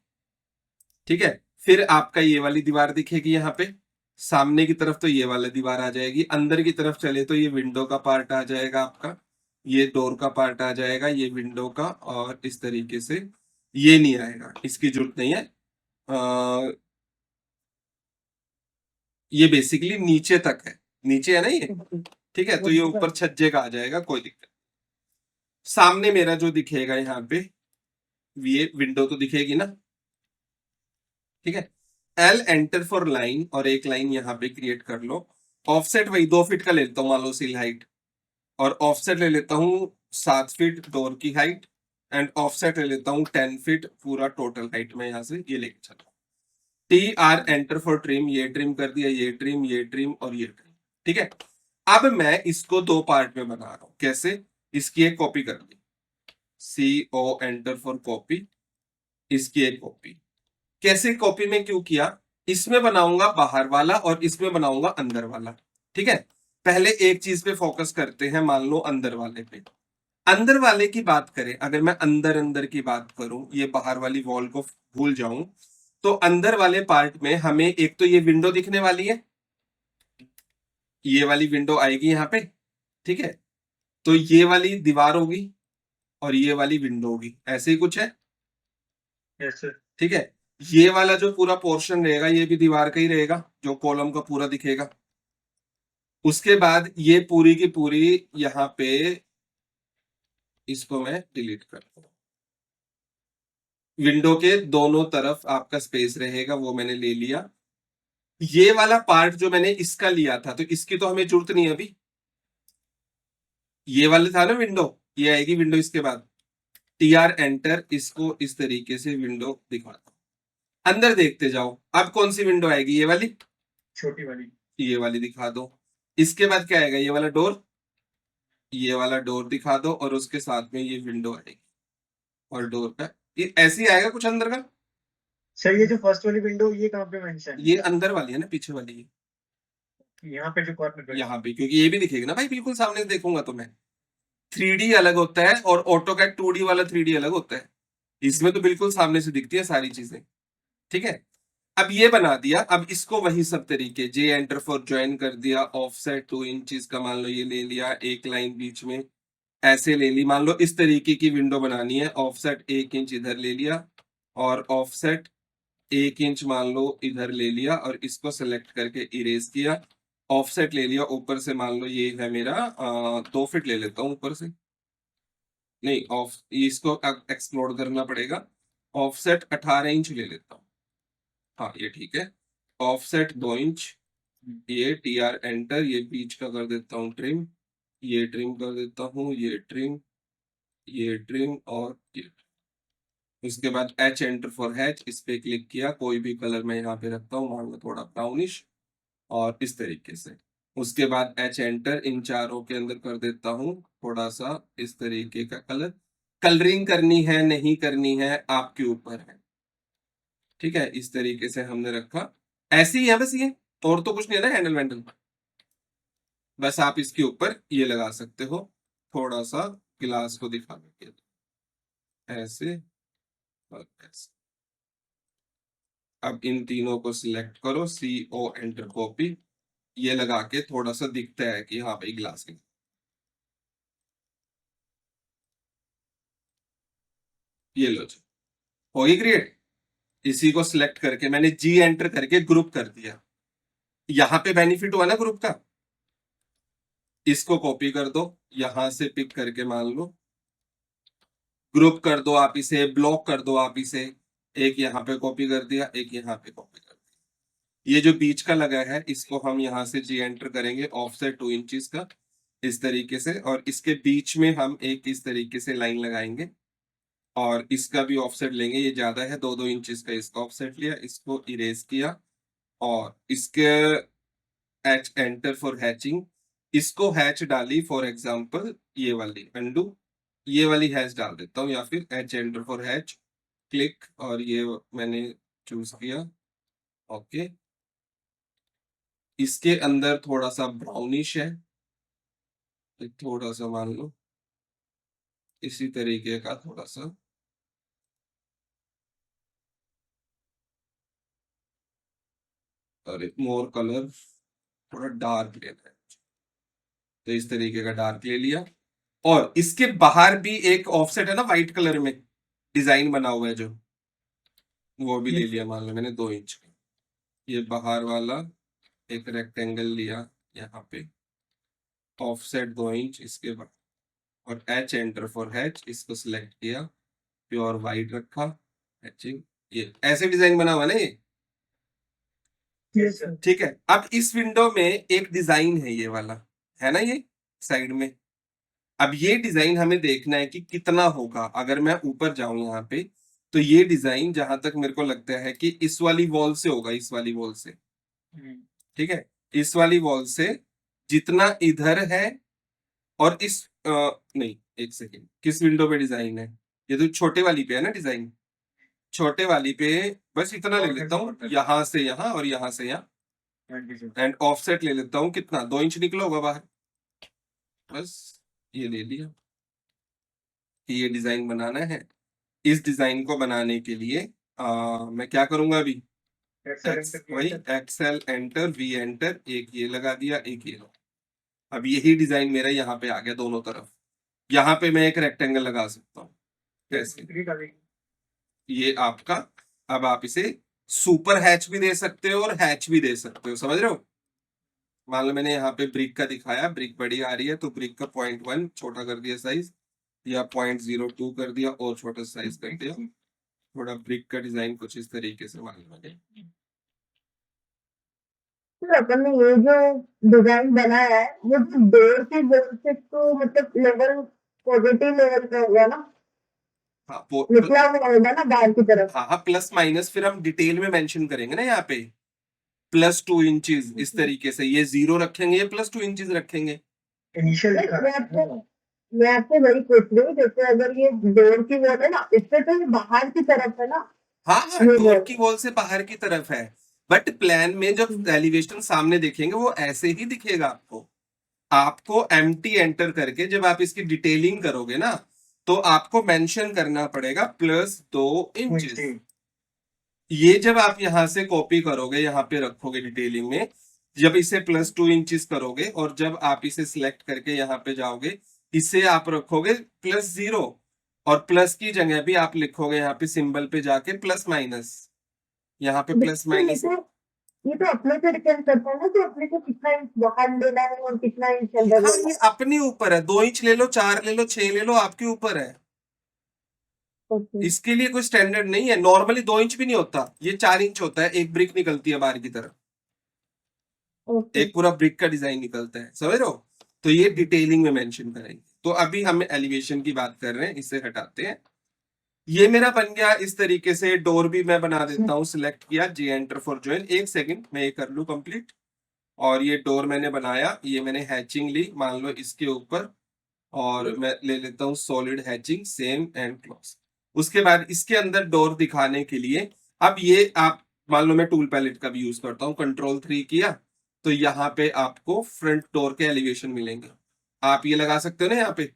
ठीक है, फिर आपका ये वाली दीवार दिखेगी यहाँ पे सामने की तरफ, तो ये वाला दीवार आ जाएगी। अंदर की तरफ चले तो ये विंडो का पार्ट आ जाएगा आपका, ये डोर का पार्ट आ जाएगा, ये विंडो का, और इस तरीके से ये नहीं आएगा, इसकी जरूरत नहीं है। ये बेसिकली नीचे तक है, नीचे है ना ये, ठीक है, तो ये ऊपर छज्जे का आ जाएगा, कोई दिक्कत नहीं। सामने मेरा जो दिखेगा यहाँ पे, ये विंडो तो दिखेगी ना, ठीक है। एल एंटर फॉर लाइन, और एक लाइन यहाँ पे क्रिएट कर लो। ऑफसेट वही 2 फीट का ले लेता हूँ, मान लो सील हाइट, और ऑफसेट ले लेता हूँ 7 फीट डोर की हाइट, एंड ऑफसेट ले लेता हूँ 10 फीट पूरा टोटल हाइट में यहाँ से ये लेके चला। T R enter for trim, ये ट्रिम कर दिया, ये ट्रिम, ये ट्रिम और ये ट्रिम, ठीक है। अब मैं इसको 2 पार्ट में बना रहा हूं। कैसे? इसकी एक कॉपी कर ली, सी ओ एंटर फॉर कॉपी, इसकी एक कॉपी। कैसे कॉपी में क्यों किया? इसमें बनाऊंगा बाहर वाला और इसमें बनाऊंगा अंदर वाला, ठीक है। पहले एक चीज पे फोकस करते हैं, मान लो अंदर वाले पे। अंदर वाले की बात करें, अगर मैं अंदर अंदर की बात करूं, ये बाहर वाली वॉल को भूल जाऊं, तो अंदर वाले पार्ट में हमें एक तो ये विंडो दिखने वाली है, ये वाली विंडो आएगी यहाँ पे, ठीक है। तो ये वाली दीवार होगी और ये वाली विंडो होगी, ऐसे ही कुछ है, यस सर। ठीक है। ये वाला जो पूरा पोर्शन रहेगा ये भी दीवार का ही रहेगा, जो कॉलम का पूरा दिखेगा। उसके बाद ये पूरी की पूरी यहाँ पे, इसको मैं डिलीट कर दूं। विंडो के दोनों तरफ आपका स्पेस रहेगा, वो मैंने ले लिया। ये वाला पार्ट जो मैंने इसका लिया था, तो इसकी तो हमें जरूरत नहीं है अभी, ये वाला था ना विंडो, ये आएगी विंडो इसके बाद। टी आर एंटर, इसको इस तरीके से विंडो दिखाता हूं। अंदर देखते जाओ, अब कौन सी विंडो आएगी? ये वाली, छोटी वाली। ये वाली दिखा दो। इसके बाद क्या आएगा? ये वाला डोर, ये वाला डोर दिखा दो, और उसके साथ में ये विंडो आएगी, और डोर का ये ऐसे ही आएगा कुछ अंदर का। सर ये जो फर्स्ट वाली विंडो ये कहाँ पे मेंशन है? ये अंदर वाली है ना, पीछे वाली है यहाँ पे जो कॉर्नर पे। यहाँ पे, क्योंकि ये भी दिखेगा ना भाई, बिल्कुल सामने से देखूंगा तो मैं। 3D अलग होता है और ऑटोकैड 2D वाला 3D अलग होता है, इसमें तो बिल्कुल सामने से दिखती है सारी चीजें, ठीक है। अब ये बना दिया, अब इसको वही सब तरीके, जे एंटर फॉर ज्वाइन कर दिया, ऑफसेट 2 इंचेस का मान लो ये ले लिया, एक लाइन बीच में ऐसे ले ली। मान लो इस तरीके की विंडो बनानी है, ऑफसेट 1 इंच इधर ले लिया, और ऑफसेट 1 इंच मान लो इधर ले लिया, और इसको सेलेक्ट करके इरेज किया। ऑफसेट ले लिया ऊपर से, मान लो ये है मेरा 2 फीट ले लेता हूँ ऊपर से, नहीं ऑफ, इसको एक्सप्लोर करना पड़ेगा। ऑफसेट 18 इंच ले लेता हूँ, हाँ ये ठीक है। ऑफसेट 2 इंच, ये टी आर एंटर, ये बीच का कर देता हूँ ट्रिम, ये ट्रिम कर देता हूँ, ये ट्रिम, ये ट्रिम, और ये उसके बाद H एंटर फॉर हैच, इस पे क्लिक किया, कोई भी कलर मैं यहाँ पे रखता हूँ, मान लो थोड़ा ब्राउनिश, और इस तरीके से। उसके बाद H एंटर, इन चारों के अंदर कर देता हूँ थोड़ा सा इस तरीके का कलर। कलरिंग करनी है नहीं करनी है आपके ऊपर है, ठीक है। इस तरीके से हमने रखा, ऐसे ही है बस, ये और तो कुछ नहीं है ना हैंडल वैंडल। बस आप इसके ऊपर ये लगा सकते हो, थोड़ा सा गिलास को दिखाने के लिए, ऐसे और ऐसे। अब इन तीनों को सिलेक्ट करो, CO एंटर कॉपी, ये लगा के थोड़ा सा दिखता है कि हाँ भाई ग्लास है। ये लो जी, होगी क्रिएट। इसी को सिलेक्ट करके मैंने G एंटर करके ग्रुप कर दिया। यहां पे बेनिफिट हुआ ना ग्रुप का। इसको कॉपी कर दो, यहां से पिक करके मान लो ग्रुप कर दो आप इसे, ब्लॉक कर दो आप इसे। एक यहाँ पे कॉपी कर दिया, एक यहाँ पे कॉपी कर दिया। ये जो बीच का लगा है इसको हम यहाँ से G एंटर करेंगे, ऑफसेट 2 इंचेस का इस तरीके से, और इसके बीच में हम एक इस तरीके से लाइन लगाएंगे, और इसका भी ऑफसेट लेंगे, ये ज्यादा है 2-2 इंचेस का, इसका ऑफसेट लिया, इसको इरेज किया, और इसके H एंटर फॉर हैचिंग, इसको हैच डाली, फॉर एग्जांपल ये वाली अंडू, ये वाली हैच डाल देता हूँ, या फिर H enter for hatch, click, और ये मैंने चूज किया, ओके। इसके अंदर थोड़ा सा ब्राउनिश है, थोड़ा सा मान लो इसी तरीके का थोड़ा सा, और मोर कलर थोड़ा डार्क लेना है, तो इस तरीके का डार्क ले लिया। और इसके बाहर भी एक ऑफसेट है ना व्हाइट कलर में डिजाइन बना हुआ है जो, वो भी ले लिया, मान लो मैंने 2 इंच का। ये बाहर वाला एक रेक्टेंगल लिया, यहाँ पे ऑफसेट 2 इंच इसके बाद, और H एंटर फॉर हैच, इसको सिलेक्ट किया, प्योर व्हाइट रखा, हैचिंग, ये ऐसे डिजाइन बना हुआ ना ये, यस सर। ठीक है। अब इस विंडो में एक डिजाइन है ये वाला, है ना ये साइड में। अब ये डिजाइन हमें देखना है कि कितना होगा। अगर मैं ऊपर जाऊं यहाँ पे, तो ये डिजाइन जहां तक मेरे को लगता है कि इस वाली वॉल से होगा, इस वाली वॉल से, ठीक है। इस वाली वॉल से जितना इधर है, और इस नहीं, एक सेकेंड, किस विंडो पे डिजाइन है, ये तो छोटे वाली पे है ना डिजाइन, छोटे वाली पे बस इतना ले लेता हूँ, यहाँ से यहाँ और यहाँ से यहाँ, एंड ऑफसेट ले लेता हूँ, कितना 2 इंच निकला होगा बाहर, बस ये ले लिया। ये डिजाइन बनाना है। इस डिजाइन को बनाने के लिए मैं क्या करूंगा अभी, वही एक्सेल एंटर, V एंटर, एक ये लगा दिया, एक ये लगा। अब यही डिजाइन मेरा यहाँ पे आ गया दोनों तरफ। यहाँ पे मैं एक रेक्टेंगल लगा सकता हूँ, कैसे, ये आपका। अब आप इसे सुपर हैच भी दे सकते हो और हैच भी दे सकते हो, समझ रहे हो। मान लो मैंने यहाँ पे ब्रिक का दिखाया, ब्रिक बड़ी आ रही है तो ब्रिक का 0.1 छोटा कर दिया साइज, या 0.02 कर दिया और छोटा साइज कर दिया। थोड़ा ब्रिक का डिजाइन कुछ इस तरीके से मान लो। सर अपन ने ये जो डिजाइन बनाया है, वो जो डोर के बोर्ड से तो मतलब लेवल पॉजिटिव लेवल का होगा ना, हाँ वो निकला हुआ होगा ना बाहर की तरफ। हाँ हाँ, प्लस माइनस फिर हम डिटेल में मेंशन करेंगे ना, यहाँ पे +2 इंचेस इस तरीके से, ये 0 रखेंगे, ये +2 इंचेस रखेंगे। इनिशियल लिखा मैं आपसे वही पूछ रही हूँ, जैसे अगर ये डोर की वॉल है ना, इससे तो ये बाहर की तरफ है ना। हाँ हाँ, डोर की वॉल से बाहर की तरफ है, बट प्लान में जब एलिवेशन सामने देखेंगे वो ऐसे ही दिखेगा आपको। आपको एम्प्टी एंटर करके जब आप इसकी डिटेलिंग करोगे ना, तो आपको मेंशन करना पड़ेगा +2 इंचेस। ये जब आप यहाँ से कॉपी करोगे, यहाँ पे रखोगे डिटेलिंग में, जब इसे +2 इंचेस करोगे, और जब आप इसे सिलेक्ट करके यहाँ पे जाओगे, इसे आप रखोगे +0, और प्लस की जगह भी आप लिखोगे यहाँ पे सिंबल पे जाके +- यहाँ पे +- ये तो अपने से डिपेंड करता है ना कि अपने को कितना इंच बाहर लेना है और कितना इंच अंदर हाँ, लेना ये अपने ऊपर है, 2 इंच ले लो, 4 ले लो, 6 ले लो, आपके ऊपर है। है। इसके लिए कोई स्टैंडर्ड नहीं है। नॉर्मली 2 इंच भी नहीं होता, ये 4 इंच होता है। एक ब्रिक निकलती है बाहर की तरफ, ओके एक पूरा ब्रिक का डिजाइन निकलता है, समझ रहे हो। तो ये डिटेलिंग में मेंशन करेंगे। तो अभी हम एलिवेशन की बात कर रहे हैं, इसे हटाते हैं। ये मेरा बन गया इस तरीके से। डोर भी मैं बना देता हूँ, सिलेक्ट किया जी एंटर फॉर ज्वाइन। एक सेकंड मैं ये कर लूँ कंप्लीट। और ये डोर मैंने बनाया, ये मैंने हैचिंग ली मान लो इसके ऊपर, और मैं ले लेता हूँ solid hatching same and close. उसके बाद इसके अंदर डोर दिखाने के लिए अब ये आप मान लो मैं टूल पैलेट का भी यूज करता हूँ, कंट्रोल 3 किया तो यहाँ पे आपको फ्रंट डोर के एलिवेशन मिलेंगे। आप ये लगा सकते हो ना यहाँ पे,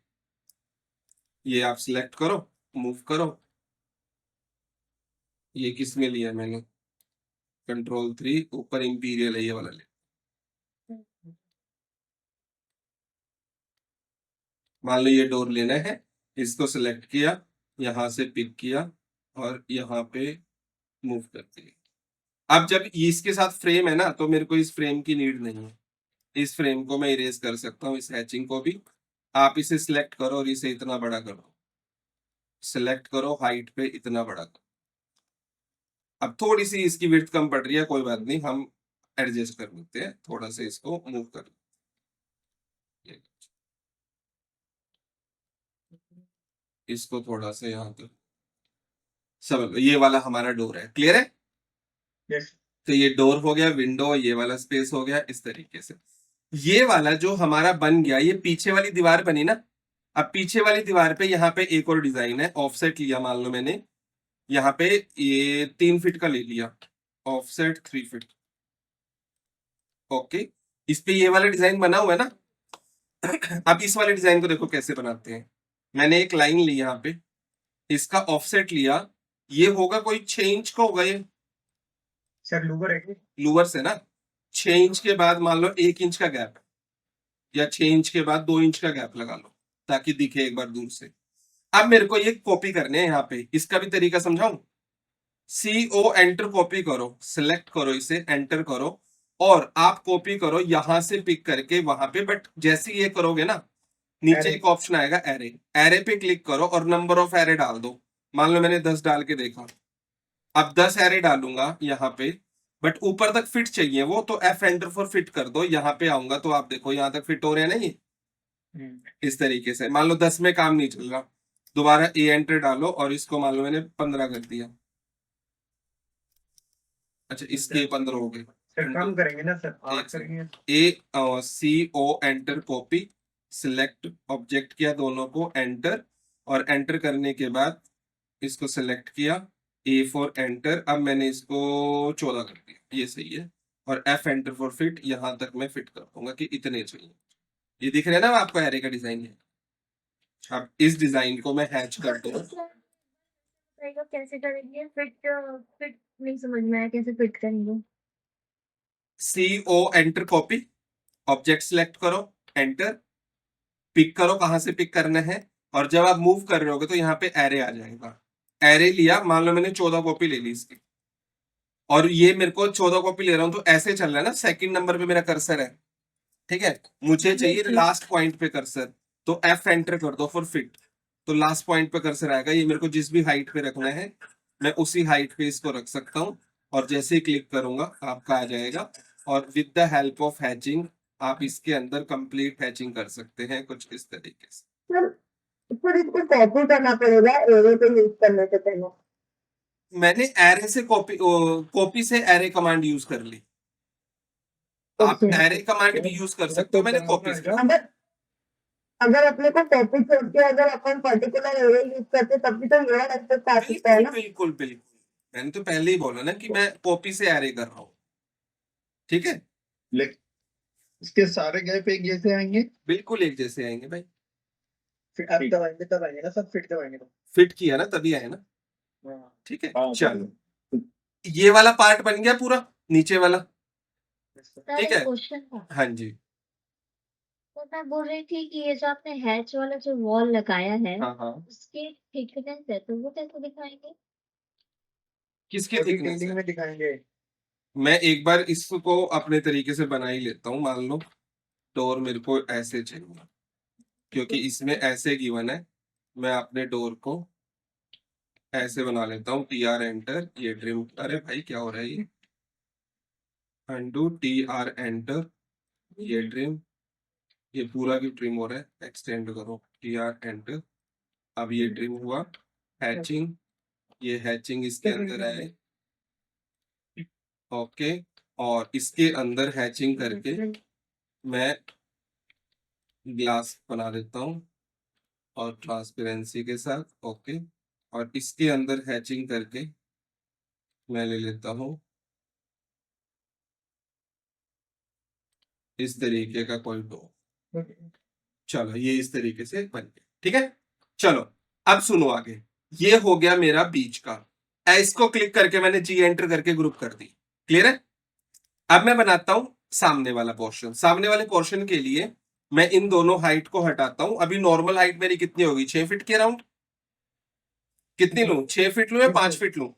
ये आप सिलेक्ट करो, मूव करो। ये किस में लिया मैंने, कंट्रोल 3 ऊपर इंपीरियल है ये वाला ले। मान लो ये डोर लेना है, इसको सिलेक्ट किया, यहां से पिक किया और यहाँ पे मूव कर दिया। अब जब ये इसके साथ फ्रेम है ना तो मेरे को इस फ्रेम की नीड नहीं है, इस फ्रेम को मैं इरेज कर सकता हूँ, इस हैचिंग को भी। आप इसे सिलेक्ट करो और इसे इतना बड़ा करो, सिलेक्ट करो हाइट पे इतना बड़ा करो। अब थोड़ी सी इसकी विड्थ कम पड़ रही है, कोई बात नहीं, हम एडजस्ट कर लेते हैं, थोड़ा सा इसको मूव कर लेते हैं। इसको थोड़ा सा यहाँ तक सब, ये वाला हमारा डोर है, क्लियर है। यस तो ये डोर हो गया, विंडो, ये वाला स्पेस हो गया इस तरीके से। ये वाला जो हमारा बन गया, ये पीछे वाली दीवार बनी ना। अब पीछे वाली दीवार पे यहाँ पे एक और डिजाइन है, ऑफसेट लिया मान लो मैंने, यहाँ पे ये 3 फीट का ले लिया, ऑफसेट 3 फीट। ओके, इस पे ये वाला डिजाइन बना हुआ है ना। अब इस वाले डिजाइन को देखो कैसे बनाते हैं। मैंने एक लाइन ली यहाँ पे, इसका ऑफसेट लिया, ये होगा कोई 6 इंच का होगा ये, सर लूवर है कि लूवर से ना। 6 इंच के बाद मान लो 1 इंच का गैप, या 6 इंच के बाद 2 इंच का गैप लगा लो ताकि दिखे एक बार दूर से। अब मेरे को ये कॉपी करने हैं यहाँ पे, इसका भी तरीका समझाऊं। CO एंटर कॉपी करो, सिलेक्ट करो इसे, एंटर करो और आप कॉपी करो यहां से पिक करके वहां पे। बट जैसे ये करोगे ना, नीचे Array. एक ऑप्शन आएगा एरे, एरे पे क्लिक करो और नंबर ऑफ एरे डाल दो। मान लो मैंने 10 डाल के देखा, अब 10 एरे डालूंगा यहाँ पे, बट ऊपर तक फिट चाहिए वो, तो F एंटर फॉर फिट कर दो। यहाँ पे आऊंगा तो आप देखो यहाँ तक फिट हो रहे हैं ना ये, इस तरीके से। मान लो 10 में काम नहीं चल रहा, दोबारा A एंटर डालो और इसको मान लो मैंने 15 कर दिया। अच्छा, इसके 15 हो गए। सर काम करेंगे ना सर, एक आठ करेंगे। CO enter copy, select object किया दोनों को, एंटर, और एंटर करने के बाद इसको सिलेक्ट किया, A फॉर एंटर। अब मैंने इसको 14 कर दिया, ये सही है। और F एंटर फॉर फिट, यहां तक मैं फिट कर दूंगा कि इतने चाहिए। ये दिख रहा है ना आपको एरे का डिजाइन है। अब इस डिजाइन को मैं हैच कर दूं। बताइएगा कैसे करेंगे फिट। फिट नहीं समझ में आया, कैसे फिट करेंगे। CO enter copy, object select करो, एंटर, पिक करो कहां से पिक करना है, और जब आप मूव कर रहे होगे तो यहाँ पे एरे आ जाएगा। एरे लिया, मान लो मैंने 14 कॉपी ले ली इसकी, और ये मेरे को 14 कॉपी ले रहा हूं तो ऐसे चल रहा है ना, सेकंड नंबर पे मेरा कर्सर है, ठीक है। मुझे चाहिए लास्ट पॉइंट पे कर्सर, तो F एंटर कर दो फॉर फिट, तो लास्ट पॉइंट पे कर्सर आएगा। ये मेरे को जिस भी हाइट पे रखना है मैं उसी हाइट पे इसको रख सकता हूँ, और जैसे ही क्लिक करूंगा आपका आ जाएगा। और with the help of hatching आप इसके अंदर कंप्लीट हैचिंग कर सकते हैं कुछ इस तरीके से। सर इसको कॉपी करना पड़ेगा एरे पे यूज करने से पहले। मैंने एरे से कॉपी से एरे कमांड यूज कर ली। आप Okay. एरे कमांड भी यूज कर सकते हो, मैंने कॉपी से। अगर अगर अपने को कॉपी छोड़ के अगर अपन पर्टिकुलर एरे यूज करते तब भी तो ये एक्सेस आ सकता है बिल्कुल ना। बिल्कुल बिल्कुल, मैंने तो पहले ही बोला ना कि मैं कॉपी से एरे कर रहा हूँ, ठीक है। इसके सारे गैप एक जैसे आएंगे। बिल्कुल एक जैसे आएंगे भाई, अब दबाएंगे तब आएंगे ना सर, फिट दबाएंगे तो। फिट किया ना तभी आए ना, हाँ। ठीक है। हाँ, चलो, ये वाला पार्ट बन गया पूरा, नीचे वाला, सर ठीक एक है। क्वेश्चन था। हाँ जी, तो मैं बोल रही थी कि ये जो आपने हैच वाला जो वॉल लगाया है, हाँ हाँ, उसकी थिकनेस है तो वो कैसे दिखाएंगे। किसकी अभी थिकनेस पेंटिंग है। में दिखाएंगे। मैं एक बार इसको अपने तरीके से बना ही लेता हूँ। मान लो डोर मेरे को ऐसे चाहिए, क्योंकि इसमें ऐसे गिवन है, मैं अपने डोर को ऐसे बना लेता हूँ। TR एंटर, ये ट्रिम, अरे भाई क्या हो रहा है ये, अनडू, TR एंटर, ये ट्रिम, ये पूरा भी ट्रिम हो रहा है, एक्सटेंड करो, TR एंटर। अब ये ट्रिम हुआ, हैचिंग, ये हैचिंग इसके अंदर आए, ओके, और इसके अंदर हैचिंग करके मैं ग्लास बना देता हूँ और ट्रांसपेरेंसी के साथ, ओके, और इसके अंदर हैचिंग करके मैं ले लेता हूँ इस तरीके का कोई डोर। चलो ये इस तरीके से बन गया, ठीक है। चलो अब सुनो आगे, ये हो गया मेरा बीच का। इसको क्लिक करके मैंने जी एंटर करके ग्रुप कर दी, क्लियर है। अब मैं बनाता हूं सामने वाला पोर्शन। सामने वाले पोर्शन के लिए मैं इन दोनों हाइट को हटाता हूं। अभी नॉर्मल हाइट मेरी कितनी होगी, 6 फीट के अराउंड। कितनी लूं, 6 फीट लूं या 5 फीट लूं?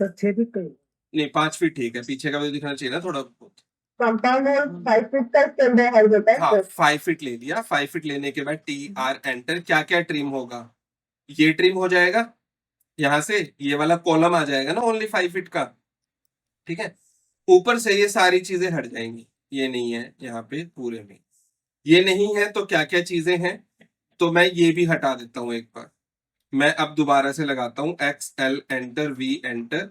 सर 6 फीट का ही। नहीं 5 फीट ठीक है, पीछे का भी दिखना चाहिए ना थोड़ा बहुत। कंपाउंड वॉल 5 फीट का स्टैंडर्ड हाइट होता है हाँ सर। 5 फीट ले लिया। 5 फीट लेने के बाद टी आर एंटर। क्या क्या ट्रिम होगा, ये ट्रिम हो जाएगा, यहां से ये वाला कॉलम आ जाएगा ना ओनली 5 फीट का, ठीक है। ऊपर से ये सारी चीजें हट जाएंगी, ये नहीं है यहाँ पे पूरे में, ये नहीं है तो क्या क्या चीजें हैं, तो मैं ये भी हटा देता हूं एक बार। मैं अब दोबारा से लगाता हूं x L enter V enter.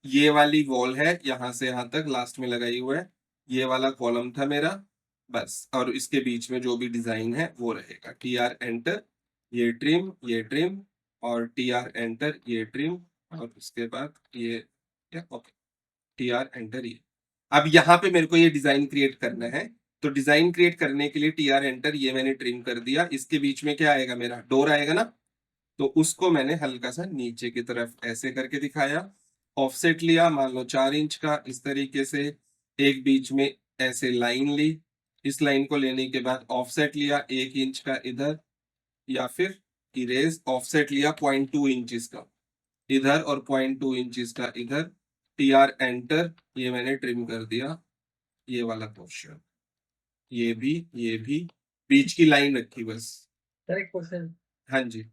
ये वाली वॉल है यहां से यहां तक लास्ट में लगाई हुआ है, ये वाला कॉलम था मेरा बस, और इसके बीच में जो भी डिजाइन है वो रहेगा। टी आर एंटर, ये ट्रिम और टी आर एंटर, ये ट्रिम, और उसके बाद ये क्या, ओके, टी आर एंटर ये। अब यहाँ पे मेरे को ये डिजाइन क्रिएट करना है, तो डिजाइन क्रिएट करने के लिए टी आर एंटर, ये मैंने ट्रिम कर दिया। इसके बीच में क्या आएगा, मेरा डोर आएगा ना, तो उसको मैंने हल्का सा नीचे की तरफ ऐसे करके दिखाया। ऑफसेट लिया मान लो 4 इंच का, इस तरीके से एक बीच में ऐसे लाइन ली। इस लाइन को लेने के बाद ऑफसेट लिया 1 इंच का इधर, या फिर इरेज ऑफसेट लिया 0.2 इंचेस का इधर और 0.2 इंचेस का इधर। टी आर एंटर, ये मैंने ट्रिम कर दिया ये वाला पोर्शन, ये भी बीच की लाइन रखी बस। सर एक क्वेश्चन। हाँ जी,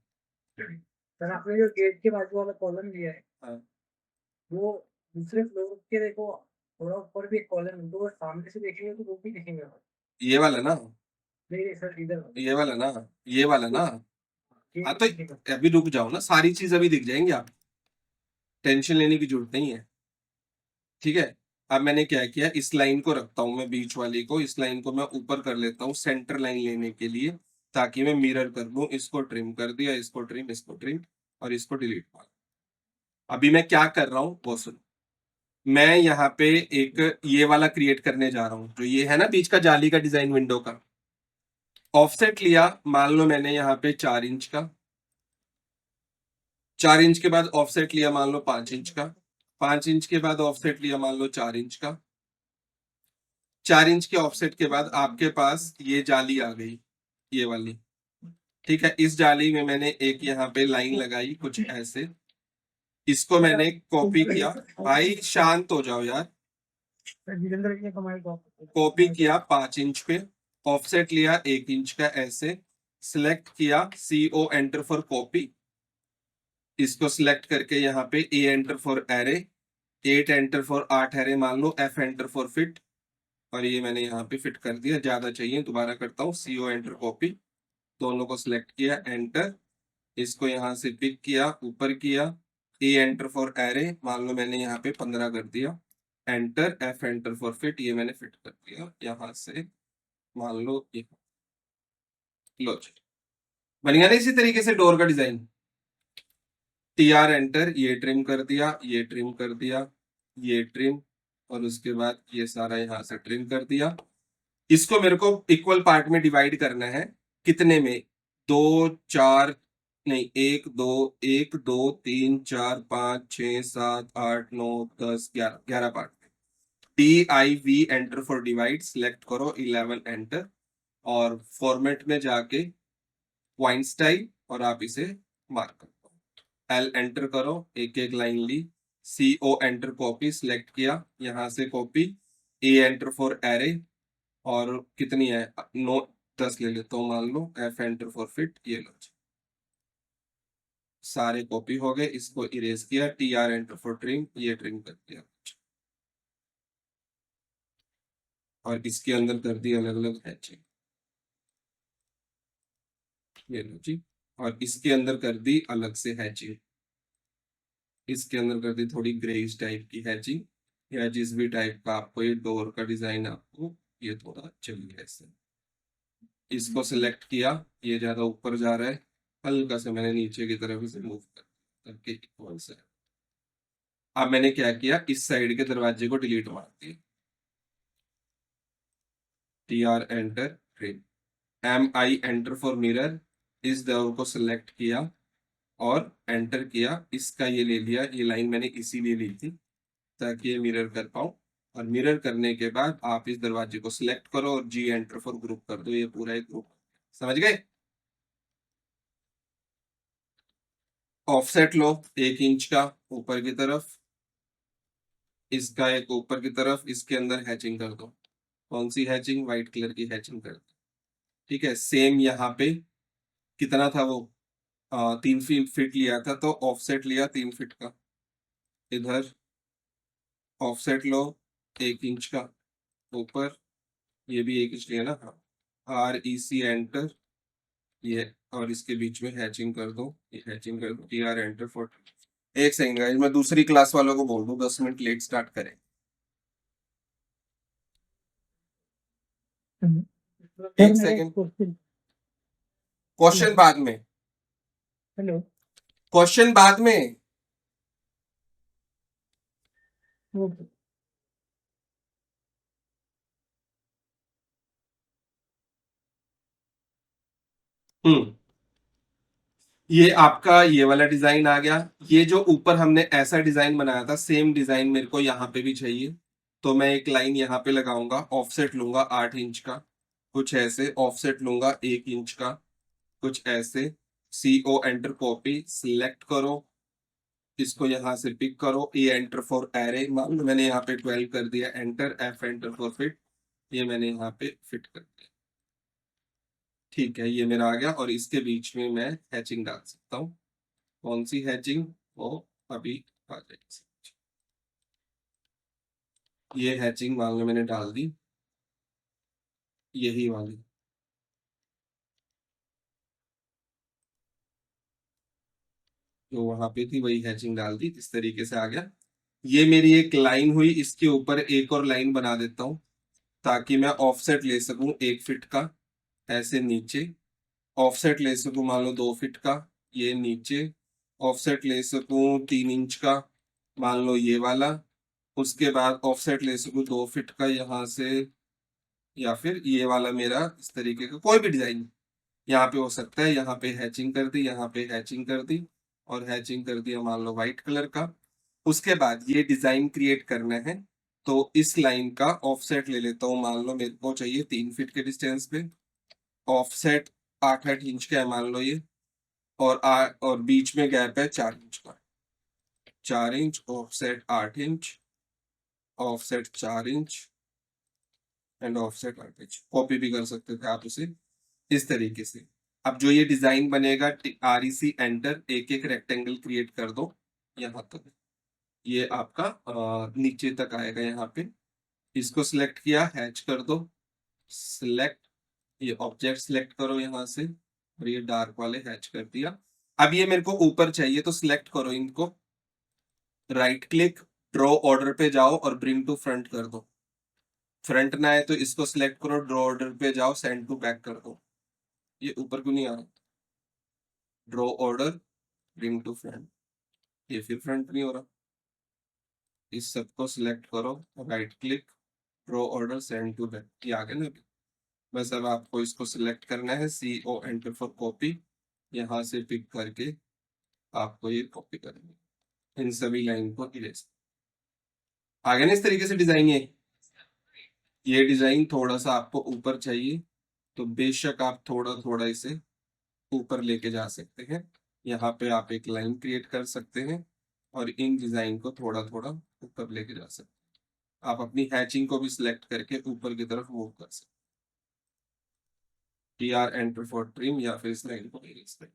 सर आपने जो गेट के बाजू वाला कॉलम लिया है, हाँ। वो दूसरे फ्लोर के देखो थोड़ा ऊपर भी एक कॉलम है, तो वो सामने से देखेंगे तो वो भी दिखेंगे। ये वाला ना, नहीं नहीं सर इधर ये वाला ना, ये वाला ना। ये हाँ तो दिखेगा। अभी रुक जाओ ना, सारी चीज अभी दिख जाएंगे, आप टेंशन लेने की जरूरत नहीं है, ठीक है। अब मैंने क्या किया, इस लाइन को रखता हूं मैं बीच वाली को, इस लाइन को मैं ऊपर कर लेता हूँ सेंटर लाइन लेने के लिए, ताकि मैं मिरर कर लूं। इसको ट्रिम कर दिया, इसको ट्रिम और इसको डिलीट मार। अभी मैं क्या कर रहा हूँ वो सुन। मैं यहाँ पे एक ये वाला क्रिएट करने जा रहा हूँ, जो ये है ना बीच का जाली का डिजाइन विंडो का। ऑफसेट लिया मान लो मैंने यहाँ पे 4 इंच का, 4 इंच के बाद ऑफसेट लिया मान लो 5 इंच का, 5 इंच के बाद ऑफसेट लिया मान लो 4 इंच का, 4 इंच के ऑफसेट के बाद आपके पास ये जाली आ गई, ये वाली, ठीक है। इस जाली में मैंने एक यहाँ पे लाइन लगाई कुछ ऐसे, इसको मैंने कॉपी किया। भाई शांत हो जाओ यार। सर जितेंद्र ये कमाई को कॉपी किया 5 इंच पे, ऑफसेट लिया 1 इंच का ऐसे, सिलेक्ट किया CO एंटर फॉर कॉपी, इसको सिलेक्ट करके यहाँ पे A enter for array, 8 enter for 8 array मान लो, F एंटर फॉर फिट, और ये मैंने यहाँ पे फिट कर दिया। ज्यादा चाहिए दोबारा करता हूँ, CO एंटर कॉपी, दोनों को सिलेक्ट किया एंटर, इसको यहाँ से पिक किया ऊपर किया, A एंटर फॉर एरे मान लो मैंने यहाँ पे 15 कर दिया enter, F enter for fit, ये मैंने फिट कर दिया यहाँ से मान लो ये लो जी, बन गया ना इसी तरीके से डोर का डिजाइन। टी आर एंटर, ये ट्रिम कर दिया, ये ट्रिम कर दिया, ये ट्रिम, और उसके बाद ये सारा यहाँ से ट्रिम कर दिया। इसको मेरे को इक्वल पार्ट में डिवाइड करना है, कितने में, 2 4 नहीं 1 2 3 4 5 6 7 8 9 10 11 पार्ट में। DIV enter for divide, select करो 11 एंटर, और फॉर्मेट में जाके पॉइंट स्टाइल, और आप इसे मार्क करो। L एंटर करो, एक एक लाइन ली, CO एंटर कॉपी, सिलेक्ट किया यहाँ से copy, A enter for array, और कितनी है 9 10 ले लेता हूँ मान लो, F एंटर फॉर फिट, ये लो सारे कॉपी हो गए। इसको इरेज किया, TR एंटर फॉर ट्रिम, ये ट्रिम कर दिया, और इसके अंदर कर दिया अलग अलग हैचिंग, ये लो जी, और इसके अंदर कर दी अलग से हैचिंग, इसके अंदर कर दी थोड़ी ग्रेइश टाइप की हैचिंग, या जिस भी टाइप का आपको ये डोर का डिजाइन आपको ये थोड़ा चाहिए ऐसे। इसको सिलेक्ट किया, ये ज्यादा ऊपर जा रहा है, हल्का से मैंने नीचे की तरफ इसे मूव कर दिया ताकि इक्वल से। अब मैंने क्या किया, इस साइड के दरवाजे को डिलीट मार दिया, TR enter, trim, MI enter for mirror, इस डोर को सिलेक्ट किया और एंटर किया। इसका ये ले लिया, ये लाइन मैंने इसीलिए ली थी ताकि ये मिरर कर पाऊं। और मिरर करने के बाद आप इस दरवाजे को सिलेक्ट करो और G एंटर फॉर ग्रुप कर दो, ये पूरा एक ग्रुप। समझ गए? ऑफसेट लो 1 इंच का ऊपर की तरफ, इसका एक ऊपर की तरफ, इसके अंदर हैचिंग कर दो। कौन सी हैचिंग? व्हाइट कलर की हैचिंग कर दो। ठीक है, सेम यहाँ पे कितना था वो 3 फीट लिया था, तो ऑफसेट लिया 3 फीट का। इधर ऑफसेट लो 1 इंच का ऊपर, ये भी 1 इंच लिया ना। हाँ, REC एंटर, ये और इसके बीच में हैचिंग कर दो, ये हैचिंग कर दो, TR एंटर फॉर। एक सेकंड गाइस, मैं दूसरी क्लास वालों को बोल दूं 10 मिनट लेट स्टार्ट करें। एक सेकंड, क्वेश्चन बाद में, हेलो, क्वेश्चन बाद में। ओके। ये आपका ये वाला डिजाइन आ गया। ये जो ऊपर हमने ऐसा डिजाइन बनाया था, सेम डिजाइन मेरे को यहाँ पे भी चाहिए। तो मैं एक लाइन यहाँ पे लगाऊंगा, ऑफसेट लूंगा 8 इंच का, कुछ ऐसे, ऑफसेट लूंगा 1 इंच का, कुछ ऐसे। CO एंटर, कॉपी, सिलेक्ट करो, इसको यहाँ से पिक करो, E एंटर फॉर एरे, मान लो मैंने यहाँ पे 12 कर दिया, enter, F enter for fit, ये मैंने यहाँ पे फिट कर दिया। ठीक है, ये मेरा आ गया। और इसके बीच में मैं हैचिंग डाल सकता हूँ। कौन सी हैचिंग? वो अभी आ जाएगी। ये हैचिंग मान लो मैंने डाल दी, यही वाली। जो वहां पे थी वही हैचिंग डाल दी, इस तरीके से आ गया। ये मेरी एक लाइन हुई, इसके ऊपर एक और लाइन बना देता हूँ ताकि मैं ऑफसेट ले सकूं 1 फीट का, ऐसे नीचे। ऑफसेट ले सकूं मान लो 2 फीट का, ये नीचे। ऑफसेट ले सकूं 3 इंच का, मान लो ये वाला। उसके बाद ऑफसेट ले सकूं 2 फीट का यहाँ से, या फिर ये वाला मेरा इस तरीके का कोई भी डिजाइन यहाँ पे हो सकता है। यहाँ पे हैचिंग कर दी, यहाँ पे हैचिंग कर दी, और हैचिंग कर दिया मान लो व्हाइट कलर का। उसके बाद ये डिजाइन क्रिएट करना है, तो इस लाइन का ऑफसेट ले लेता हूँ, मान लो मेरे को चाहिए 3 फीट के डिस्टेंस पे। ऑफसेट 8 इंच का है मान लो ये, और बीच में गैप है 4 इंच का। 4 inch, offset 8 inch, offset 4 inch, and offset 8 inch. Copy भी कर सकते थे आप उसे इस तरीके से। अब जो ये डिजाइन बनेगा, REC एंटर, एक एक रेक्टेंगल क्रिएट कर दो यहाँ तक, ये आपका नीचे तक आएगा यहाँ पे। इसको सिलेक्ट किया, हैच कर दो, सिलेक्ट, ये ऑब्जेक्ट सिलेक्ट करो यहाँ से, और ये डार्क वाले हैच कर दिया। अब ये मेरे को ऊपर चाहिए, तो सिलेक्ट करो इनको, राइट क्लिक, ड्रॉ ऑर्डर पे जाओ और ब्रिंग टू फ्रंट कर दो। फ्रंट ना है तो इसको सिलेक्ट करो, ड्रॉ ऑर्डर पे जाओ, सेंड टू बैक कर दो। ये ऊपर क्यों नहीं आ रहा? Draw order, bring to front, ये फिर फ्रंट नहीं हो रहा। इस सबको सिलेक्ट करो, right click, draw order, send to back, ये आ गया ना अभी। बस अब आपको इसको सिलेक्ट करना है, CO एंटर फॉर कॉपी, यहाँ से पिक करके आपको ये कॉपी करनी है, इन सभी लाइन को इरेज। आ गया ना इस तरीके से डिजाइन। ये डिजाइन थोड़ा सा आपको ऊपर चाहिए, तो बेशक आप थोड़ा थोड़ा इसे ऊपर लेके जा सकते हैं। यहाँ पे आप एक लाइन क्रिएट कर सकते हैं और इन डिजाइन को थोड़ा थोड़ा ऊपर लेके जा सकते हैं। आप अपनी हैचिंग को भी सिलेक्ट करके ऊपर की तरफ मूव कर सकते हैं, TR एंटर फॉर ट्रिम, या फिर इस लाइन को इरेज करें।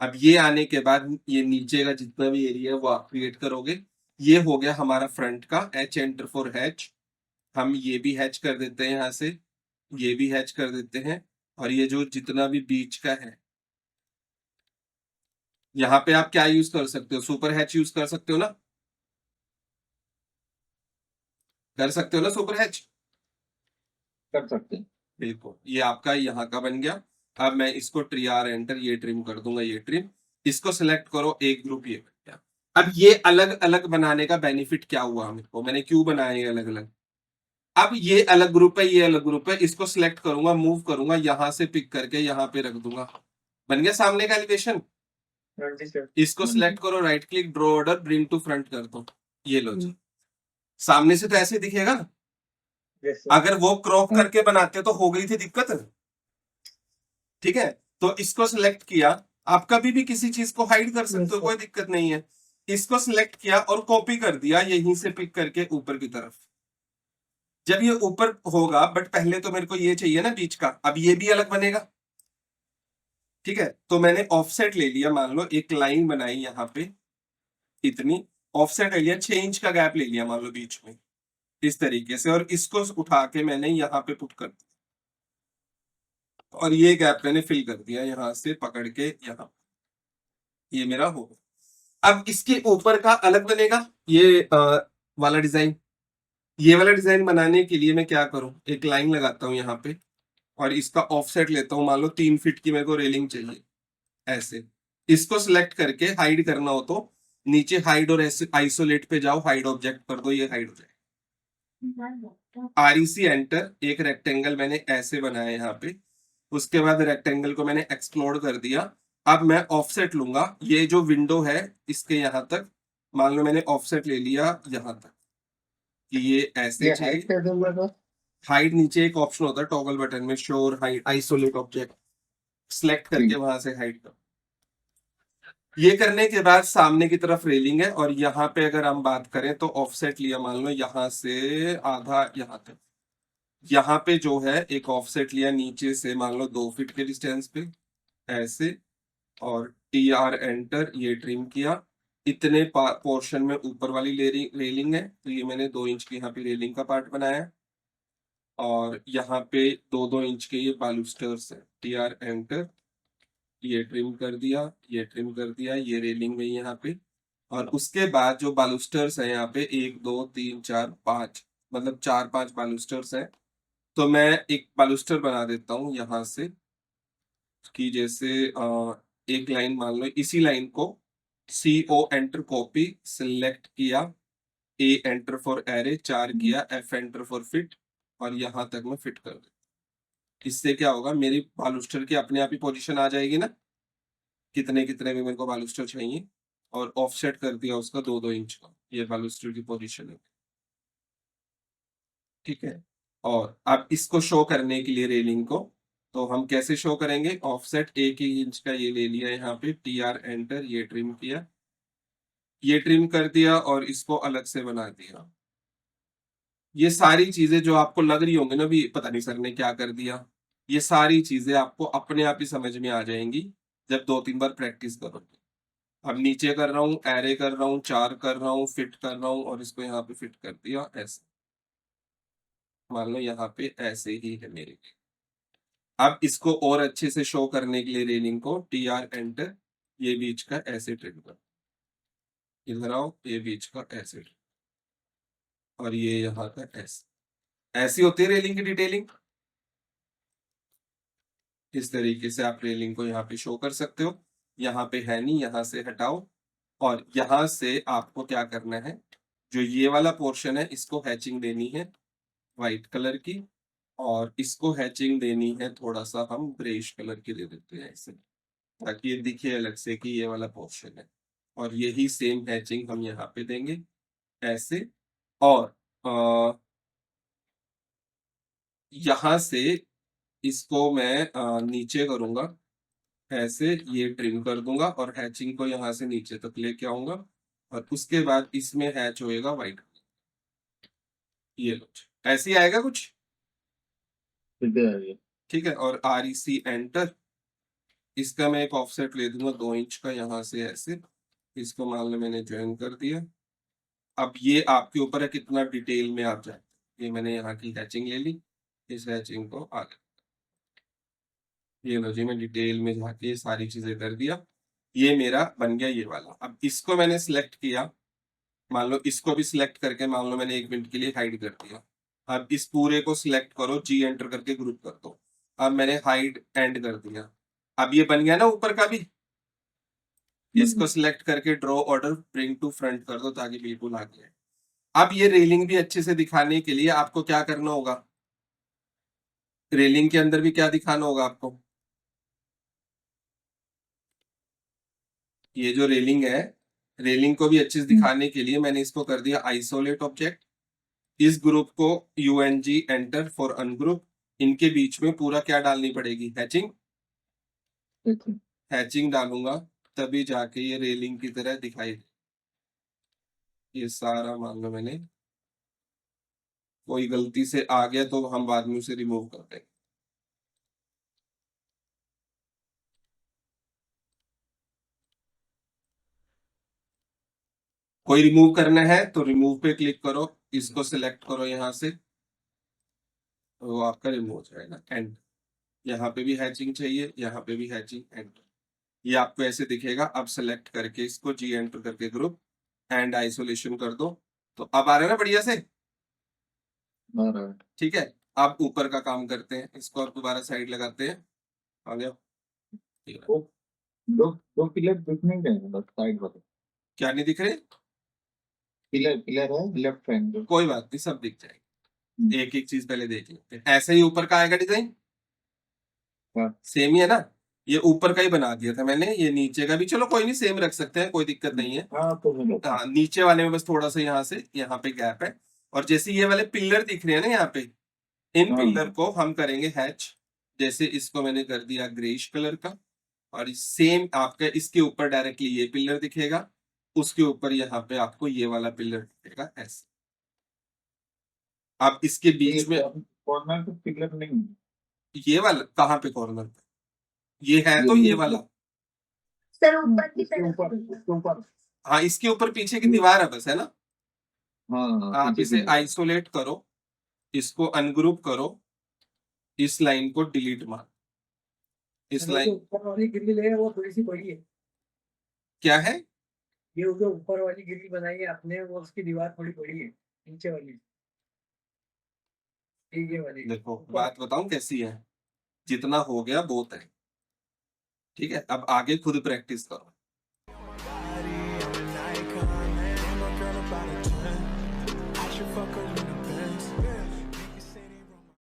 अब ये आने के बाद ये नीचे का जितना भी एरिया है वो आप क्रिएट करोगे। ये हो गया हमारा फ्रंट का। H एंटर फॉर हैच, हम ये भी हैच कर देते हैं, यहाँ से ये भी हैच कर देते हैं, और ये जो जितना भी बीच का है यहाँ पे आप क्या यूज कर सकते हो, सुपर हैच यूज कर सकते हो ना, कर सकते हो ना सुपर हैच, कर सकते हैं। बिल्कुल। ये आपका यहाँ का बन गया। अब मैं इसको ट्रिआर एंटर ये ट्रिम कर दूंगा, ये ट्रिम, इसको सिलेक्ट करो, एक ग्रुप ये बन गया। अब ये अलग अलग बनाने का बेनिफिट क्या हुआ मेरे को, मैंने क्यों बनाया ये अलग अलग। अब ये अलग ग्रुप है, ये अलग ग्रुप है, इसको सिलेक्ट करूंगा, मूव करूंगा, यहां से पिक करके यहाँ पे रख दूंगा, बन गया सामने का एलिवेशन। हाँ जी सर। इसको सिलेक्ट करो, right click, draw order, bring to front कर दो, ये लो जी। सामने से तो ऐसे दिखेगा ना, यस सर। अगर वो क्रॉप करके बनाते तो हो गई थी दिक्कत, ठीक है। तो इसको सिलेक्ट किया, आप कभी भी किसी चीज को हाइड कर सकते हो, कोई दिक्कत नहीं है। इसको सिलेक्ट किया और कॉपी कर दिया, यहीं से पिक करके ऊपर की तरफ। जब ये ऊपर होगा, बट पहले तो मेरे को ये चाहिए ना बीच का, अब ये भी अलग बनेगा, ठीक है। तो मैंने ऑफसेट ले लिया, मान लो एक लाइन बनाई यहाँ पे, इतनी ऑफसेट ले लिया, 6 इंच का गैप ले लिया मान लो बीच में, इस तरीके से, और इसको उठा के मैंने यहाँ पे पुट कर दिया, और ये गैप मैंने फिल कर दिया यहाँ से पकड़ के यहाँ, ये मेरा हो गया। अब इसके ऊपर का अलग बनेगा ये वाला डिजाइन। ये वाला डिजाइन बनाने के लिए मैं क्या करूं, एक लाइन लगाता हूं यहाँ पे, और इसका ऑफसेट लेता हूं, मान लो 3 फीट की मेरे को रेलिंग चाहिए, ऐसे। इसको सिलेक्ट करके हाइड करना हो तो नीचे हाइड और आइसोलेट पे जाओ, हाइड ऑब्जेक्ट कर दो, ये हाइड हो जाए। आरईसी एंटर, एक रेक्टेंगल मैंने ऐसे बनाया यहाँ पे, उसके बाद रेक्टेंगल को मैंने एक्सप्लोर कर दिया। अब मैं ऑफसेट लूंगा, ये जो विंडो है इसके यहाँ तक, मान लो मैंने ऑफसेट ले लिया यहाँ तक, कि ये ऐसे ये चाहिए। हाइड कर दूंगा तो हाइड नीचे एक ऑप्शन होता है टॉगल बटन में, शो और हाइड, आइसोलेट ऑब्जेक्ट, सिलेक्ट करके वहां से हाइड करो। ये करने के बाद सामने की तरफ रेलिंग है, और यहाँ पे अगर हम बात करें तो ऑफसेट लिया मान लो यहाँ से आधा यहाँ तक, यहाँ पे जो है एक ऑफसेट लिया नीचे से मान लो 2 फीट के डिस्टेंस पे, ऐसे, और टीआर एंटर ये ट्रिम किया। इतने पोर्शन में ऊपर वाली रेलिंग है, तो ये मैंने 2 इंच की यहाँ पे रेलिंग का पार्ट बनाया, और यहाँ पे 2-2 इंच के ये बालूस्टर्स है, टीआर एंटर ये ट्रिम कर दिया, ये ट्रिम कर दिया, ये रेलिंग में यहाँ पे। और उसके बाद जो बालूस्टर्स है यहाँ पे 1 2 3 4 5, मतलब 4-5 बालूस्टर्स है, तो मैं एक बालूस्टर बना देता हूँ यहाँ से, कि जैसे एक लाइन मान लो, इसी लाइन को CO एंटर कॉपी, सिलेक्ट किया, A एंटर फॉर एरे 4 किया, F एंटर फॉर फिट, और यहाँ तक मैं फिट कर दूँ। इससे क्या होगा, मेरी बालूस्टर की अपने आप ही पोजीशन आ जाएगी ना, कितने कितने में मेरे को बालूस्टर चाहिए, और ऑफसेट कर दिया उसका 2-2 इंच का, ये बालूस्टर की पोजीशन है, ठीक है। और अब इसको शो करने के लिए रेलिंग को, तो हम कैसे शो करेंगे, ऑफसेट 1 इंच का ये ले लिया यहाँ पे, टीआर एंटर ये ट्रिम किया, ये ट्रिम कर दिया, और इसको अलग से बना दिया। ये सारी चीजें जो आपको लग रही होंगी ना भी पता नहीं सर ने क्या कर दिया, ये सारी चीजें आपको अपने आप ही समझ में आ जाएंगी जब 2-3 बार प्रैक्टिस करोगे। अब नीचे कर रहा हूँ, एरे कर रहा हूँ, 4 कर रहा हूँ, फिट कर रहा हूँ, और इसको यहाँ पे फिट कर दिया ऐसे, मान लो यहाँ पे ऐसे ही है मेरे लिए। अब इसको और अच्छे से शो करने के लिए रेलिंग को टीआर एंटर, ये बीच का ऐसे ट्रिम कर, इधर आओ, ये बीच का ऐसे ट्रिम, और ये यहाँ का ऐसे। ऐसी होती है रेलिंग की डिटेलिंग। इस तरीके से आप रेलिंग को यहाँ पे शो कर सकते हो। यहाँ पे है नहीं, यहाँ से हटाओ, और यहाँ से आपको क्या करना है, जो ये वाला पोर्शन है इसको हैचिंग देनी है व्हाइट कलर की, और इसको हैचिंग देनी है थोड़ा सा हम ग्रेश कलर की दे देते हैं ऐसे, ताकि ये दिखे अलग से कि ये वाला पोर्शन है, और यही सेम हैचिंग हम यहाँ पे देंगे ऐसे। और यहाँ से इसको मैं नीचे करूंगा ऐसे, ये ट्रिम कर दूंगा, और हैचिंग को यहाँ से नीचे तक लेके आऊंगा, और उसके बाद इसमें हैच होएगा व्हाइट, ये लो ऐसे ही आएगा कुछ, ठीक है। और REC एंटर, इसका मैं एक ऑफसेट ले दूंगा 2 इंच का यहाँ से ऐसे, इसको मान लो मैंने ज्वाइन कर दिया। अब ये आपके ऊपर है कितना डिटेल में आप जाए। ये मैंने यहाँ की हैचिंग ले ली, इस हैचिंग को आगे, ये लो जी मैं डिटेल में जाके ये सारी चीजें कर दिया। ये मेरा बन गया ये वाला। अब इसको मैंने सिलेक्ट किया, मान लो इसको भी सिलेक्ट करके मान लो मैंने 1 मिनट के लिए हाइड कर दिया। अब इस पूरे को सिलेक्ट करो, जी एंटर करके ग्रुप कर दो। अब मैंने हाइड एंड कर दिया। अब ये बन गया ना ऊपर का भी। इसको सिलेक्ट करके draw order bring to front कर दो ताकि बिल्कुल आ गया। अब ये रेलिंग भी अच्छे से दिखाने के लिए आपको क्या करना होगा, रेलिंग के अंदर भी क्या दिखाना होगा आपको, ये जो रेलिंग है, रेलिंग को भी अच्छे से दिखाने के लिए मैंने इसको कर दिया आइसोलेट ऑब्जेक्ट। इस ग्रुप को यूएनजी एंटर फॉर अनग्रुप, इनके बीच में पूरा क्या डालनी पड़ेगी, हैचिंग। हैचिंग डालूंगा तभी जाके ये रेलिंग की तरह दिखाई दे। ये सारा मान लो मैंने, कोई गलती से आ गया तो हम बाद में उसे रिमूव कर देंगे। कोई रिमूव करना है तो रिमूव पे क्लिक करो, इसको सिलेक्ट करो यहां से, वो आपका रिमूव हो जाएगा। एंड यहाँ पे भी हैचिंग चाहिए, यहाँ पे भी हैचिंग, एंड ये आपको ऐसे दिखेगा। अब सेलेक्ट करके इसको जी एंटर करके ग्रुप एंड आइसोलेशन कर दो, तो अब आ रहा है ना बढ़िया से। ठीक है, अब ऊपर का काम करते हैं, इसको अब दोबारा साइड लगाते हैं। आ गया, दो पिलर दिखने गए बस साइड वाले, क्या नहीं दिख रहे, पिलर है लेफ्ट हैंड। कोई बात नहीं, सब दिख जाएगी। एक एक चीज पहले देख लेते हैं। ऐसे ही ऊपर का आएगा डिजाइन, हाँ। सेम ही है ना, ये ऊपर का ही बना दिया था मैंने, ये नीचे का भी चलो कोई नहीं, सेम रख सकते हैं, कोई दिक्कत नहीं है। हाँ तो हाँ, नीचे वाले में बस थोड़ा सा यहाँ से यहाँ पे गैप है। और जैसे ये वाले पिलर दिख रहे हैं ना यहाँ पे, इन हाँ। पिलर को हम करेंगे हैच। जैसे इसको मैंने कर दिया ग्रेइश कलर का, और सेम आपका इसके ऊपर डायरेक्टली ये पिलर दिखेगा, उसके ऊपर यहाँ पे आपको ये वाला पिलर दिखेगा ऐसे। अब इसके बीच में कॉर्नर पे पिलर नहीं है। ये वाला कहाँ पे कॉर्नर पे, ये है तो ये वाला, सर ऊपर की इसके तरफ ऊपर हाँ इसके ऊपर पीछे की दीवार है बस, है ना। हाँ आप इसे आइसोलेट करो, इसको अनग्रुप करो, इस लाइन को डिलीट मार, इस जो लाइन ऊपर वाली ग्रिल है वो थोड़ी सी बड़ी है। क्या है, ये जो ऊपर वाली ग्रिल बनाई है आपने वो उसकी दीवार थोड़ी बड़ी है, नीचे वाली ये वाली। देखो बात बताऊं कैसी है, जितना हो गया बहुत है। ठीक है, अब आगे खुद प्रैक्टिस करो।